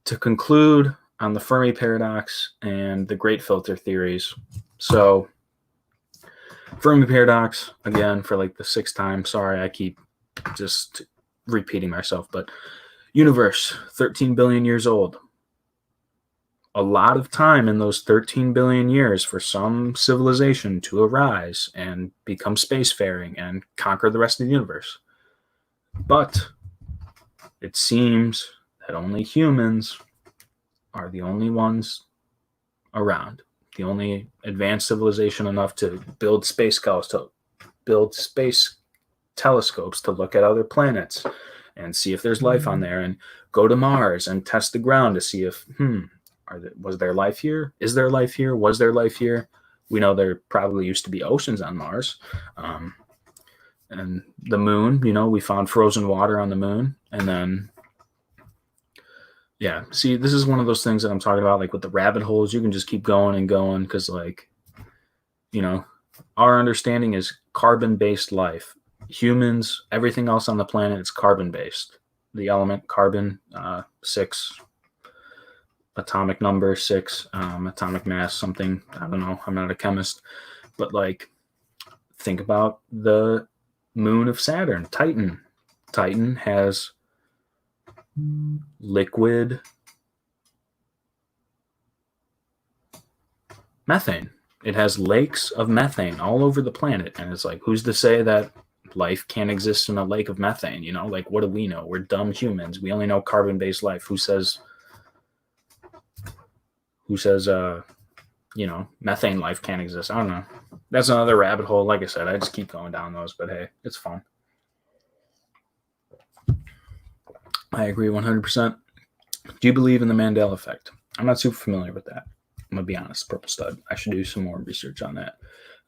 to conclude on the Fermi paradox and the great filter theories. So Fermi paradox, again, for like the 6th time. Sorry, I keep just repeating myself, but universe, 13 billion years old. A lot of time in those 13 billion years for some civilization to arise and become spacefaring and conquer the rest of the universe. But it seems that only humans are the only ones around, the only advanced civilization enough to build space telescopes to look at other planets and see if there's life on there, and go to Mars and test the ground to see if was there life here? Is there life here? Was there life here? We know there probably used to be oceans on Mars. And the moon, we found frozen water on the moon. And then, yeah, see, this is one of those things that I'm talking about, like with the rabbit holes. You can just keep going and going because, our understanding is carbon-based life. Humans, everything else on the planet is carbon-based. The element carbon, 6, atomic number 6, atomic mass something. I don't know. I'm not a chemist, but think about the moon of Saturn, Titan. Titan has liquid methane. It has lakes of methane all over the planet, and it's like, who's to say that life can't exist in a lake of methane? What do we know? We're dumb humans. We only know carbon-based life. Who says methane life can't exist? I don't know. That's another rabbit hole. Like I said, I just keep going down those, but hey, it's fun. I agree 100%. Do you believe in the Mandela effect? I'm not super familiar with that. I'm going to be honest, Purple Stud. I should do some more research on that.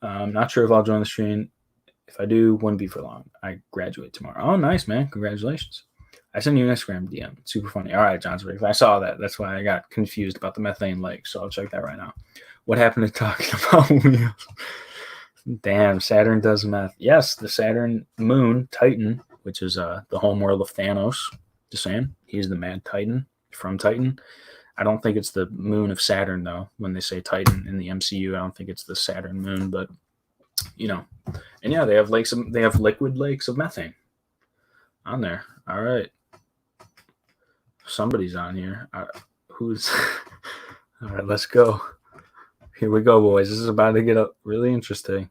I'm not sure if I'll join the stream. If I do, wouldn't be for long. I graduate tomorrow. Oh, nice, man. Congratulations. I sent you an Instagram DM. It's super funny. All right, Johnson. I saw that. That's why I got confused about the methane lake. So I'll check that right now. What happened to talking about wheels? Damn, Saturn does meth. Yes, the Saturn moon, Titan, which is the home world of Thanos. Just saying. He's the mad Titan from Titan. I don't think it's the moon of Saturn, though. When they say Titan in the MCU, I don't think it's the Saturn moon, but and yeah, they have liquid lakes of methane on there. All right, somebody's on here. Who's? All right, let's go. Here we go, boys. This is about to get up really interesting.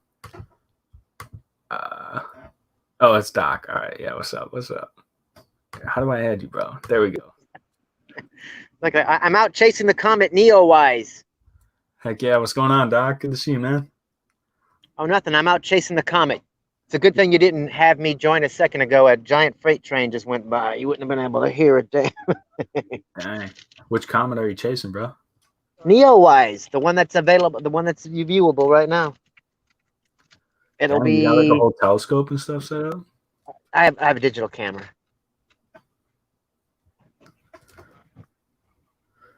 Oh, it's Doc. All right. Yeah. What's up? What's up? How do I add you, bro? There we go. Like I'm out chasing the comet Neowise. Heck yeah. What's going on, Doc? Good to see you, man. Oh, nothing. I'm out chasing the comet. It's a good thing you didn't have me join a second ago. A giant freight train just went by. You wouldn't have been able to hear it. Dang. Which comet are you chasing, bro? Neowise, the one that's available, the one that's viewable right now. It'll Dang, you got like a be. whole telescope and stuff set up? I have a digital camera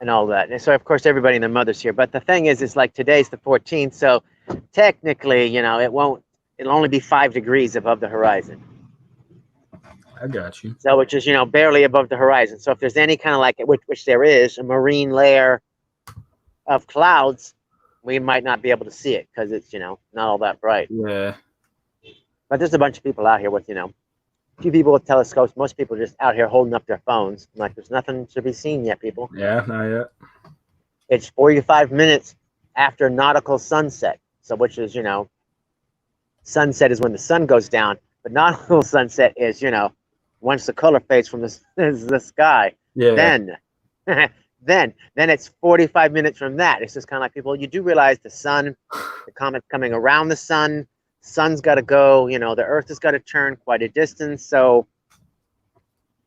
and all that. And so of course everybody and their mother's here. But the thing is like today's the 14th, so technically, it'll only be 5 degrees above the horizon. I got you. So which is barely above the horizon. So if there's any kind of like which there is a marine layer of clouds, we might not be able to see it because it's not all that bright. Yeah. But there's a bunch of people out here with a few people with telescopes. Most people just out here holding up their phones. I'm like, there's nothing to be seen yet, people. Yeah, not yet. It's 45 minutes after nautical sunset. So which is sunset is when the sun goes down, but nautical sunset is once the color fades from the sky. Yeah. Then it's 45 minutes from that. It's just kind of like people. You do realize the comet's coming around the sun. Sun's got to go. The Earth has got to turn quite a distance. So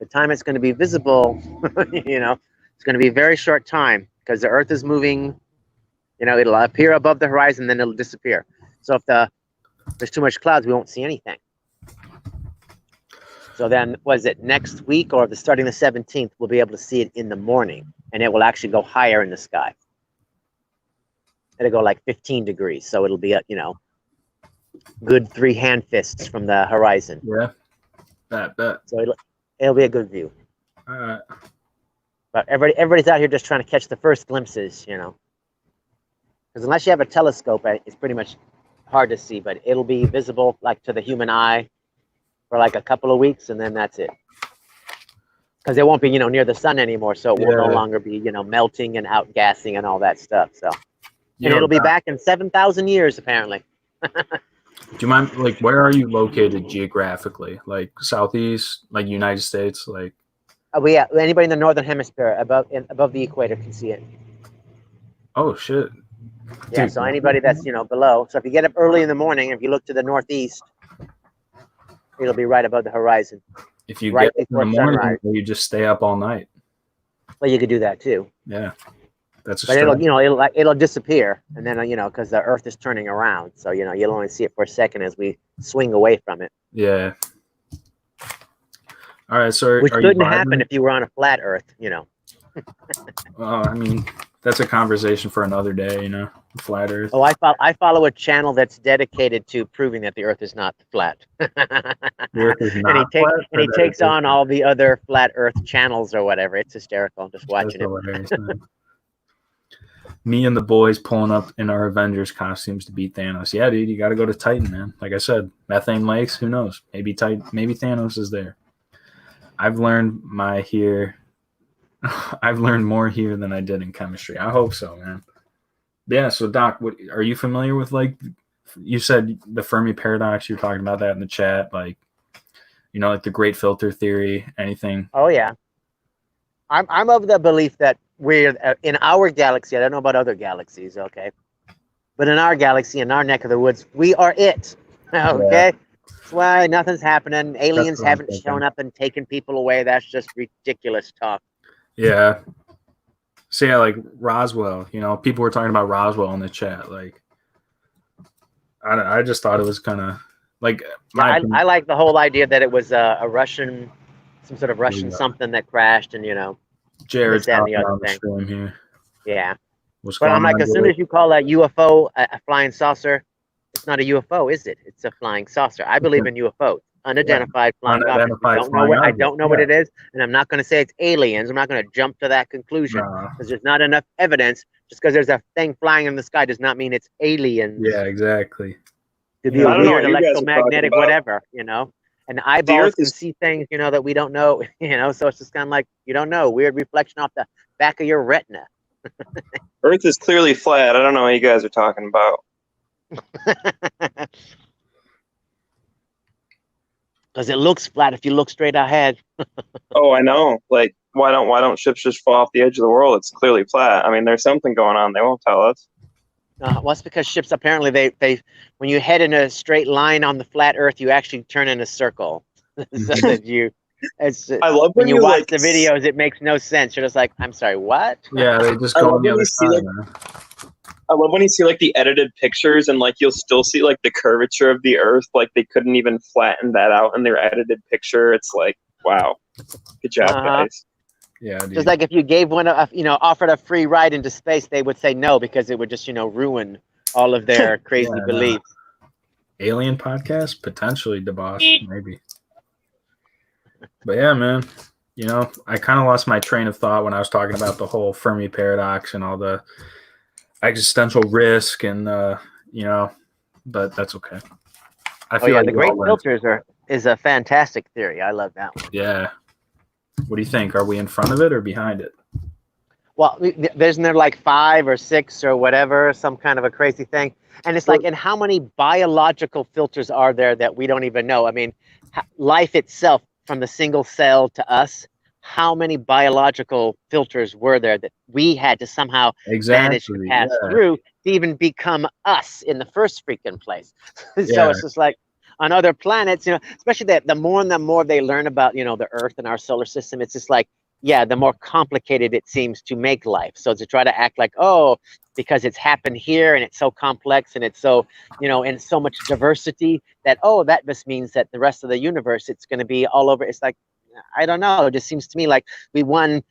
the time it's going to be visible, it's going to be a very short time because the Earth is moving. It'll appear above the horizon, then it'll disappear. So if there's too much clouds, we won't see anything. So then, was it next week or starting the 17th, we'll be able to see it in the morning, and it will actually go higher in the sky. It'll go like 15 degrees, so it'll be good 3 hand fists from the horizon. Yeah, bet. So it'll be a good view. All right. But everybody's out here just trying to catch the first glimpses, because unless you have a telescope, it's pretty much hard to see. But it'll be visible like to the human eye for like a couple of weeks, and then that's it. Because it won't be near the sun anymore, so it will no longer be melting and outgassing and all that stuff. So, and it'll be back in 7,000 years apparently. Do you mind, like, where are you located geographically? Like southeast, like United States, like? Anybody in the northern hemisphere above the equator can see it. Oh shit! Yeah. Dude, so anybody that's below. So if you get up early in the morning, if you look to the northeast, it'll be right above the horizon. If you get up in the morning, sunrise, you just stay up all night. Well, you could do that too. Yeah, that's. But it'll disappear, and then because the Earth is turning around, so you'll only see it for a second as we swing away from it. Yeah. All right, so which couldn't happen if you were on a flat Earth, Well, I mean, that's a conversation for another day, flat Earth. Oh, I follow a channel that's dedicated to proving that the Earth is not flat. The Earth is not and he takes on all the other flat Earth channels or whatever. It's hysterical just watching it. Me and the boys pulling up in our Avengers costumes to beat Thanos. Yeah, dude, you got to go to Titan, man. Like I said, methane lakes. Who knows? Maybe Thanos is there. I've learned more here than I did in chemistry. I hope so, man. Yeah, so Doc, are you familiar with, like, you said the Fermi paradox, you were talking about that in the chat, like, like the great filter theory, anything? Oh yeah. I'm of the belief that we're in our galaxy. I don't know about other galaxies, okay? But in our galaxy, in our neck of the woods, we are it. Okay? Yeah. That's why nothing's happening. Aliens haven't shown up and taken people away. That's just ridiculous talk. Yeah. So yeah, like Roswell, people were talking about Roswell in the chat. Like, I just thought it was kind of like. I like the whole idea that it was a Russian, some sort of Russian something that crashed, and Jared's out on the stream here. Yeah. But I'm like, as soon as you call a UFO a flying saucer, it's not a UFO, is it? It's a flying saucer. I believe in UFOs, unidentified flying objects. I don't know what it is, and I'm not going to say it's aliens. I'm not going to jump to that conclusion because there's not enough evidence. Just because there's a thing flying in the sky does not mean it's aliens. Yeah, exactly. Could be a weird electromagnetic whatever, And eyeballs can see things, that we don't know, so it's just kind of like, you don't know, weird reflection off the back of your retina. Earth is clearly flat. I don't know what you guys are talking about. Because it looks flat if you look straight ahead. Oh, I know. Like, why don't ships just fall off the edge of the world? It's clearly flat. I mean, there's something going on. They won't tell us. Well, it's because ships apparently they when you head in a straight line on the flat Earth, you actually turn in a circle. So that I love when when you you watch like. the videos, it makes no sense. You're just like, I'm sorry, what? Yeah, they just I go love on the when other you see, side, like, man. I love when you see like the edited pictures and like you'll still see like the curvature of the Earth. Like they couldn't even flatten that out in their edited picture. It's like, wow, good job, guys. Yeah, dude. Just like if you gave one offered a free ride into space, they would say no because it would just ruin all of their crazy Yeah, beliefs. Alien podcast? Potentially, DeBoss, maybe. But yeah, man, I kind of lost my train of thought when I was talking about the whole Fermi paradox and all the existential risk and, but that's okay. I feel like the we all great went. filters is a fantastic theory. I love that one. Yeah. What do you think? Are we in front of it or behind it? Well, isn't there like 5 or 6 or whatever, some kind of a crazy thing? And it's like, and how many biological filters are there that we don't even know? I mean, life itself, from the single cell to us, how many biological filters were there that we had to somehow manage to pass through to even become us in the first freaking place? So it's just like on other planets, especially the more and the more they learn about, the Earth and our solar system, it's just like, yeah, the more complicated it seems to make life. So to try to act like, oh, because it's happened here and it's so complex and it's so, and so much diversity that, oh, that just means that the rest of the universe, it's going to be all over. It's like, I don't know. It just seems to me like we won a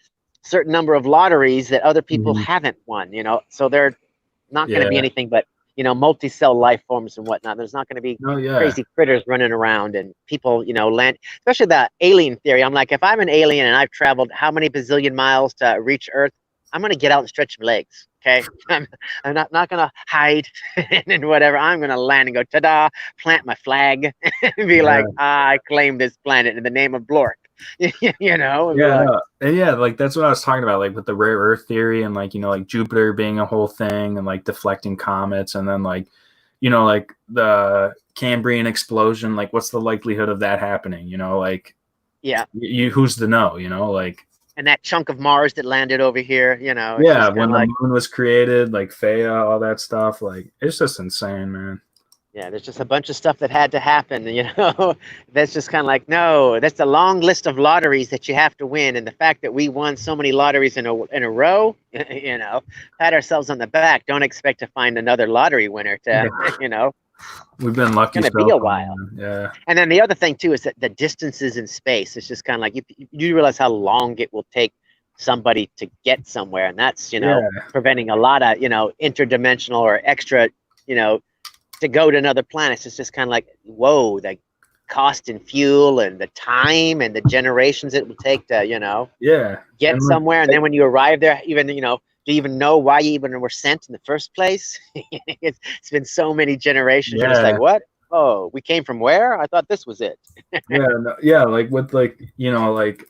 certain number of lotteries that other people haven't won, so they're not going to be anything but, multi-cell life forms and whatnot. There's not going to be crazy critters running around and people, land, especially the alien theory. I'm like, if I'm an alien and I've traveled how many bazillion miles to reach Earth, I'm going to get out and stretch my legs. Okay. I'm not going to hide and whatever. I'm going to land and go, ta-da, plant my flag and be like, I claim this planet in the name of Blork. Like that's what I was talking about, like with the rare earth theory and like like Jupiter being a whole thing and like deflecting comets, and then like like the Cambrian explosion, like what's the likelihood of that happening, like who's to know, like, and that chunk of Mars that landed over here, when the moon was created, like Theia, all that stuff, like it's just insane, man. Yeah, there's just a bunch of stuff that had to happen, that's just kind of like, no, that's a long list of lotteries that you have to win. And the fact that we won so many lotteries in a row, pat ourselves on the back. Don't expect to find another lottery winner to, We've been lucky. It's going to be a while. Yeah. And then the other thing too is that the distances in space, it's just kind of like, you realize how long it will take somebody to get somewhere. And that's, preventing a lot of, interdimensional or extra, to go to another planet. It's just kind of like, whoa, the cost in fuel and the time and the generations it will take to, get somewhere. And then when you arrive there, even, do you even know why you even were sent in the first place? It's been so many generations. You're just like, what? Oh, we came from where? I thought this was it. Like with like, like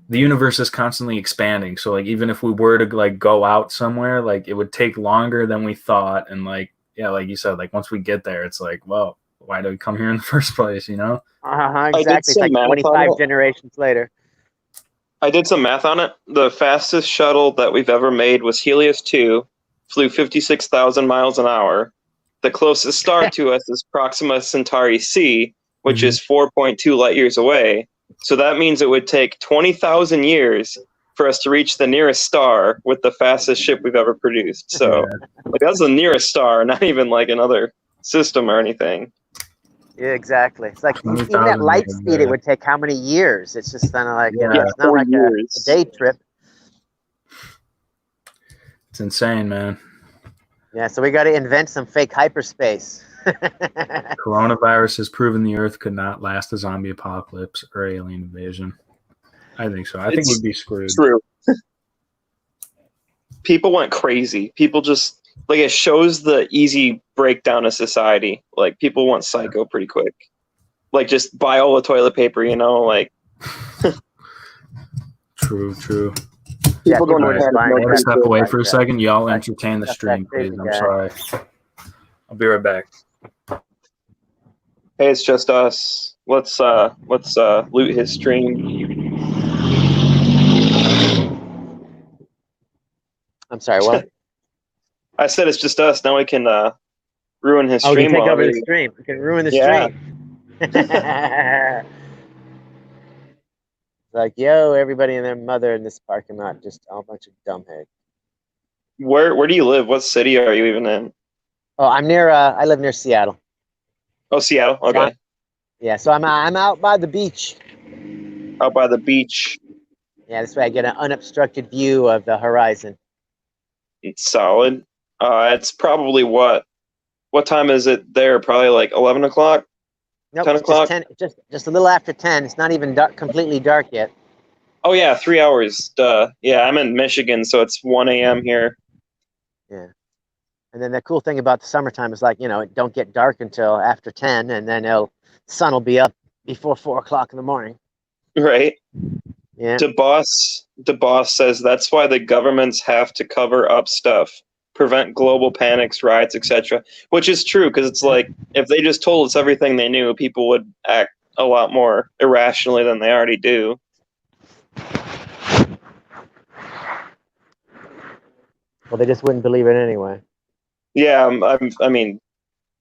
the universe is constantly expanding. So like, even if we were to like go out somewhere, like it would take longer than we thought. And like, like you said, like once we get there, it's like, well, why did we come here in the first place? Exactly. It's like 25 generations later. I did some math on it. The fastest shuttle that we've ever made was Helios 2, flew 56,000 miles an hour. The closest star to us is Proxima Centauri C, which is 4.2 light years away. So that means it would take 20,000 years for us to reach the nearest star with the fastest ship we've ever produced. So like that's the nearest star, not even like another system or anything. Yeah, exactly. It's like even at light speed, it would take how many years? It's just kind of like, it's not like a day trip. It's insane, man. Yeah, so we got to invent some fake hyperspace. Coronavirus has proven the Earth could not last a zombie apocalypse or alien invasion. I think so. I think we'd be screwed. True. People went crazy. People just, like, it shows the easy breakdown of society. Like, people went psycho pretty quick. Like, just buy all the toilet paper, like. True. People don't want to step away for a second. Y'all entertain the stream, please. I'm sorry. I'll be right back. Hey, it's just us. Let's loot his stream. I'm sorry, what? I said it's just us. Now we can ruin his Oh, you stream take while over the we. stream. You can ruin the Yeah. stream. Like, yo, everybody and their mother in this parking lot, just a bunch of dumbheads. Where do you live? What city are you even in? Oh, I live near Seattle. Oh, Seattle. Okay. So I'm out by the beach. Out by the beach. Yeah, this way I get an unobstructed view of the horizon. It's solid. It's probably what? What time is it there? Probably like 11 o'clock? Nope, 10 it's just o'clock? 10, just a little after 10. It's not even dark, completely dark yet. Oh, yeah, 3 hours. Duh. Yeah, I'm in Michigan, so it's 1 a.m. here. Yeah. And then the cool thing about the summertime is like, it don't get dark until after 10, and then sun will be up before 4 o'clock in the morning. Right? Yeah. DeBoss says that's why the governments have to cover up stuff, prevent global panics, riots, etc. Which is true, because it's like, if they just told us everything they knew, people would act a lot more irrationally than they already do. Well, they just wouldn't believe it anyway. Yeah, I mean,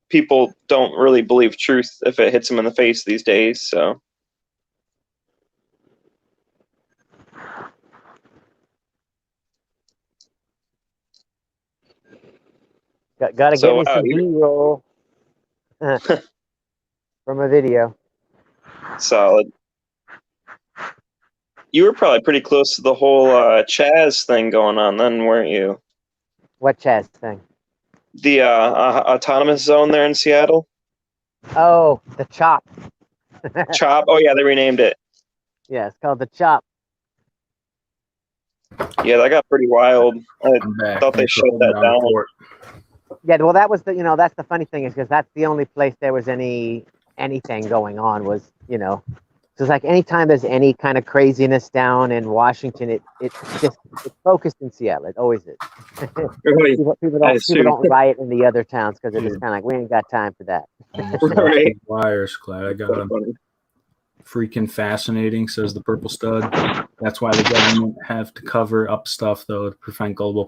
people don't really believe truth if it hits them in the face these days, so. Gotta So, get me wow, some B-roll from a video. solid. You were probably pretty close to the whole Chaz thing going on then, weren't you? What Chaz thing? The autonomous zone there in Seattle? Oh, the CHOP. Chop? Oh, yeah, they renamed it. Yeah, it's called the CHOP. Yeah, that got pretty wild. I'm back. Thought they Thanks for shut holding that down the down. fort. Yeah, well, that was that's the funny thing is because that's the only place there was anything going on was, so it's like anytime there's any kind of craziness down in Washington, it's focused in Seattle. It always is. Really? People don't riot in the other towns because they're just kind of like, we ain't got time for that. Almost lost Right. the wires, Clyde. I got So him. funny. Freaking fascinating, says the Purple Stud. That's why the government have to cover up stuff, though, to prevent global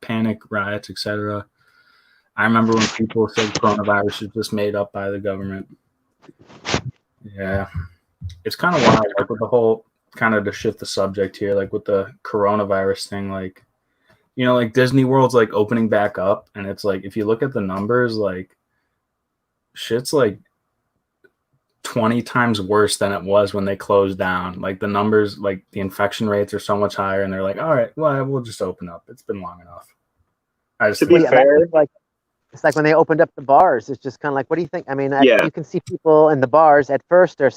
panic, riots, etc. I remember when people said coronavirus is just made up by the government. Yeah. It's kind of wild, like with the whole, kind of to shift the subject here, like with the coronavirus thing, like, like Disney World's like opening back up, and it's like, if you look at the numbers, like, shit's like 20 times worse than it was when they closed down. Like the numbers, like the infection rates are so much higher, and they're like, all right, well, we'll just open up. It's been long enough. To be fair, it's like when they opened up the bars, it's just kind of like, what do you think? I mean, Yeah. you can see people in the bars at first they're,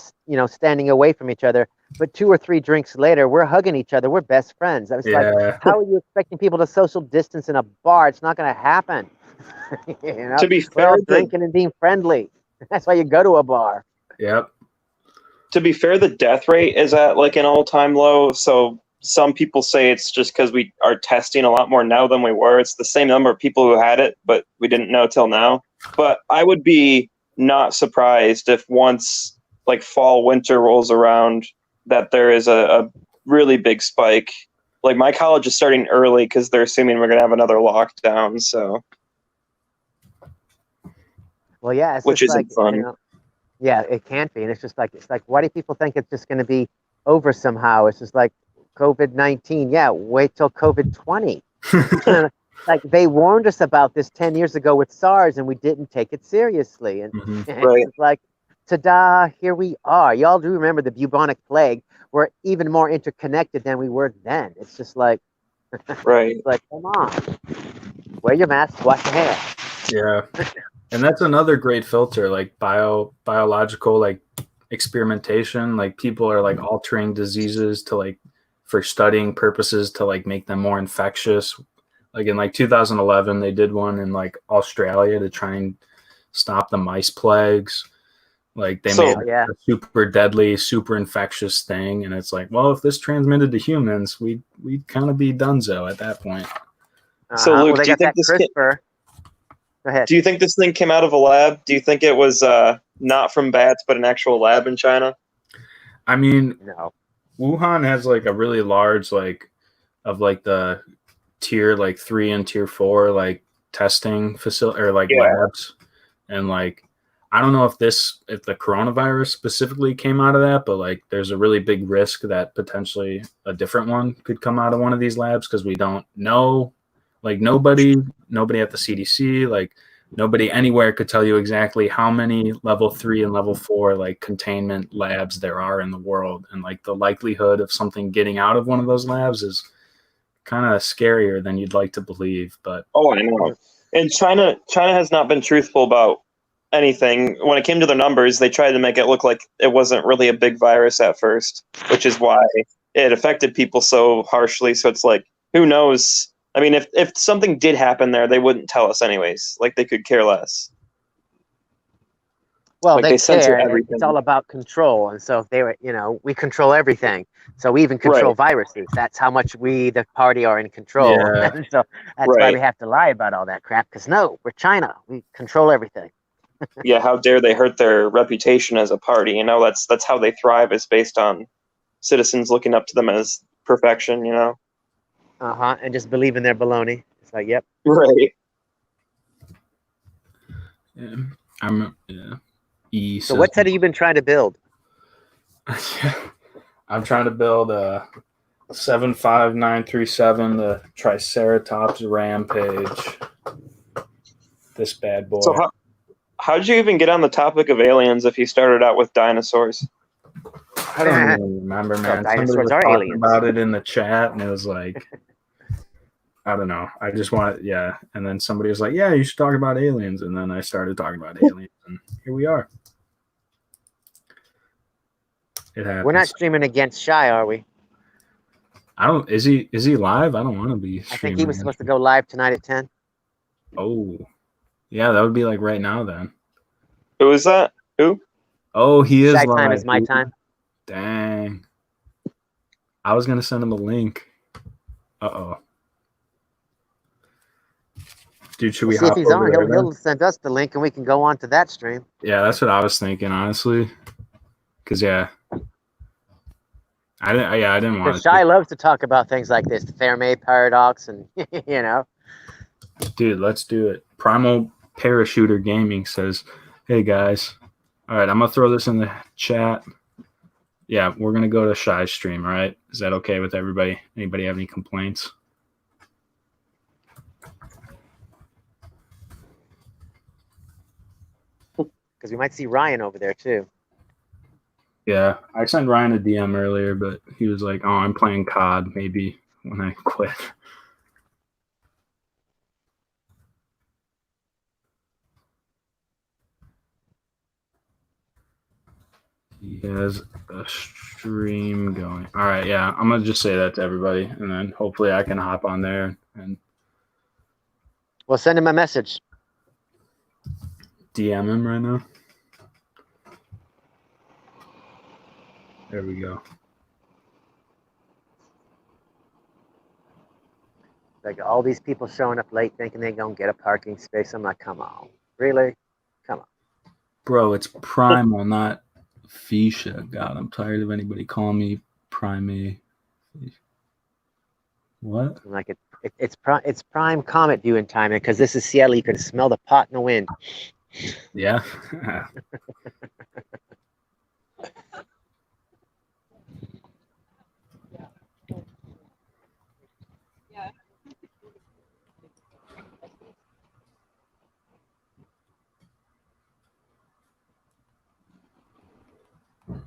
standing away from each other, but 2 or 3 drinks later, we're hugging each other. We're best friends. I was like, how are you expecting people to social distance in a bar? It's not going to happen. To be we're fair, all drinking and being friendly. That's why you go to a bar. Yep. to be fair, the death rate is at like an all-time low. So some people say it's just because we are testing a lot more now than we were. It's the same number of people who had it, but we didn't know till now. But I would be not surprised if once like fall, winter rolls around, that there is a really big spike. Like my college is starting early because they're assuming we're going to have another lockdown. So, well, yeah, it's which just isn't like, fun. yeah, it can't be. And it's like, why do people think it's just going to be over somehow? It's just like COVID-19. Yeah, wait till COVID-20. Like they warned us about this 10 years ago with SARS, and we didn't take it seriously. And, and Right. it's like, ta-da, here we are. Y'all do remember the bubonic plague? We're even more interconnected than we were then. It's just like, Right. it's like, come on, wear your mask, wash your hands. Yeah. And that's another great filter, like biological, like experimentation. Like people are like altering diseases to like for studying purposes to like make them more infectious. Like in like 2011, they did one in like Australia to try and stop the mice plagues. Like they made a super deadly, super infectious thing, and it's like, well, if this transmitted to humans, we'd kind of be donezo at that point. So Luke, well, they do you got think that this CRISPR. Go ahead. Do you think this thing came out of a lab? Do you think it was not from bats, but an actual lab in China? I mean, No. Wuhan has like a really large the tier like 3 and tier 4 like testing facility or like labs, and like I don't know if the coronavirus specifically came out of that, but like there's a really big risk that potentially a different one could come out of one of these labs because we don't know. Like nobody at the CDC, like nobody anywhere could tell you exactly how many level 3 and level 4 like containment labs there are in the world, and like the likelihood of something getting out of one of those labs is kind of scarier than you'd like to believe. But I know. And China has not been truthful about anything. When it came to their numbers, they tried to make it look like it wasn't really a big virus at first, which is why it affected people so harshly. So it's like, who knows? I mean, if something did happen there, they wouldn't tell us anyways. Like they could care less. Well, like they censor care. everything. It's all about control. And so if they were, we control everything. So we even control viruses. That's how much we, the party, are in control. Yeah. And so that's why we have to lie about all that crap. Because no, we're China. We control everything. Yeah, how dare they hurt their reputation as a party? That's how they thrive, is based on citizens looking up to them as perfection. And just believe in their baloney. It's like, yep. Right. Yeah. So what have you been trying to build? I'm trying to build a 75937, the Triceratops Rampage. This bad boy. So how'd you even get on the topic of aliens if you started out with dinosaurs? I don't even remember, man. Dinosaurs Somebody was are talking aliens. about it in the chat, and it was like, I don't know. I just want, And then somebody was like, yeah, you should talk about aliens. And then I started talking about aliens, and here we are. It happens. We're not streaming against Shy, are we? Is he live? I don't want to be streaming. I think he was supposed to go live tonight at 10. Oh. Yeah, that would be like right now then. Who is that? Who? Oh, he is Shy live. time is my time. Dang. I was gonna send him a link. Uh-oh. Dude, should we see hop if he's over on? there, He'll send us the link and we can go on to that stream. Yeah, that's what I was thinking, honestly. Because I didn't want to. Shy loves to talk about things like this, the Fermat paradox, and Dude, let's do it. Primal Parachuter Gaming says, "Hey guys, all right, I'm gonna throw this in the chat. Yeah, we're gonna go to Shy's stream. All right, is that okay with everybody? Anybody have any complaints?" Because we might see Ryan over there too. Yeah, I sent Ryan a DM earlier, but he was like, "Oh, I'm playing COD. Maybe when I quit." He has a stream going. All right, yeah, I'm gonna just say that to everybody, and then hopefully I can hop on there and. Well, send him a message. DM him right now. There we go. Like all these people showing up late thinking they're going to get a parking space. I'm like, come on. Really? Come on. Bro, it's Primal, not Fisha. God, I'm tired of anybody calling me Prime. What? Like it's prime comet viewing time because this is Seattle. You can smell the pot in the wind. Yeah.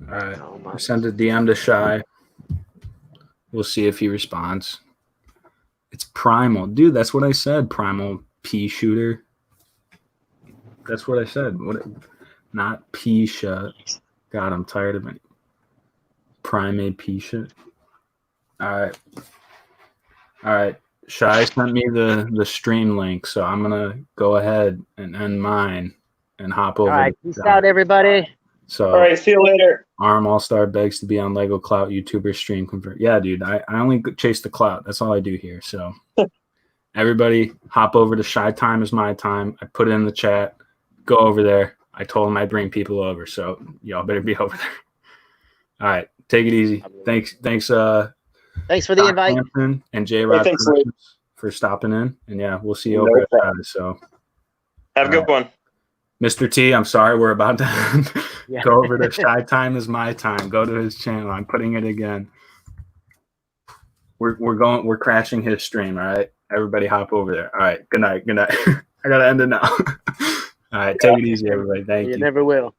All right. I sent a DM to Shy. We'll see if he responds. It's Primal. Dude, that's what I said. Primal P shooter. That's what I said. Not P shot. God, I'm tired of it. Primate P shot. All right. Shy sent me the stream link, so I'm gonna go ahead and end mine and hop over. All right, peace out, everybody. So, all right, see you later. Arm All-Star begs to be on Lego Clout YouTuber stream. Yeah, dude, I only chase the clout. That's all I do here. So Everybody hop over to Shy Time is My Time. I put it in the chat. Go over there. I told them I'd bring people over, so y'all better be over there. All right, take it easy. Thanks Thanks for the Doc invite. Hampton and J Rod thanks, Lee. for stopping in. And yeah, we'll see you No over at problem. So Have a good one. Mr. T, I'm sorry we're about to Yeah. go over to Shy Time is My Time. Go to his channel. I'm putting it again. We're crashing his stream, all right? Everybody hop over there. All right, good night. I gotta end it now. All right, take it easy, everybody. Thank you. You never will.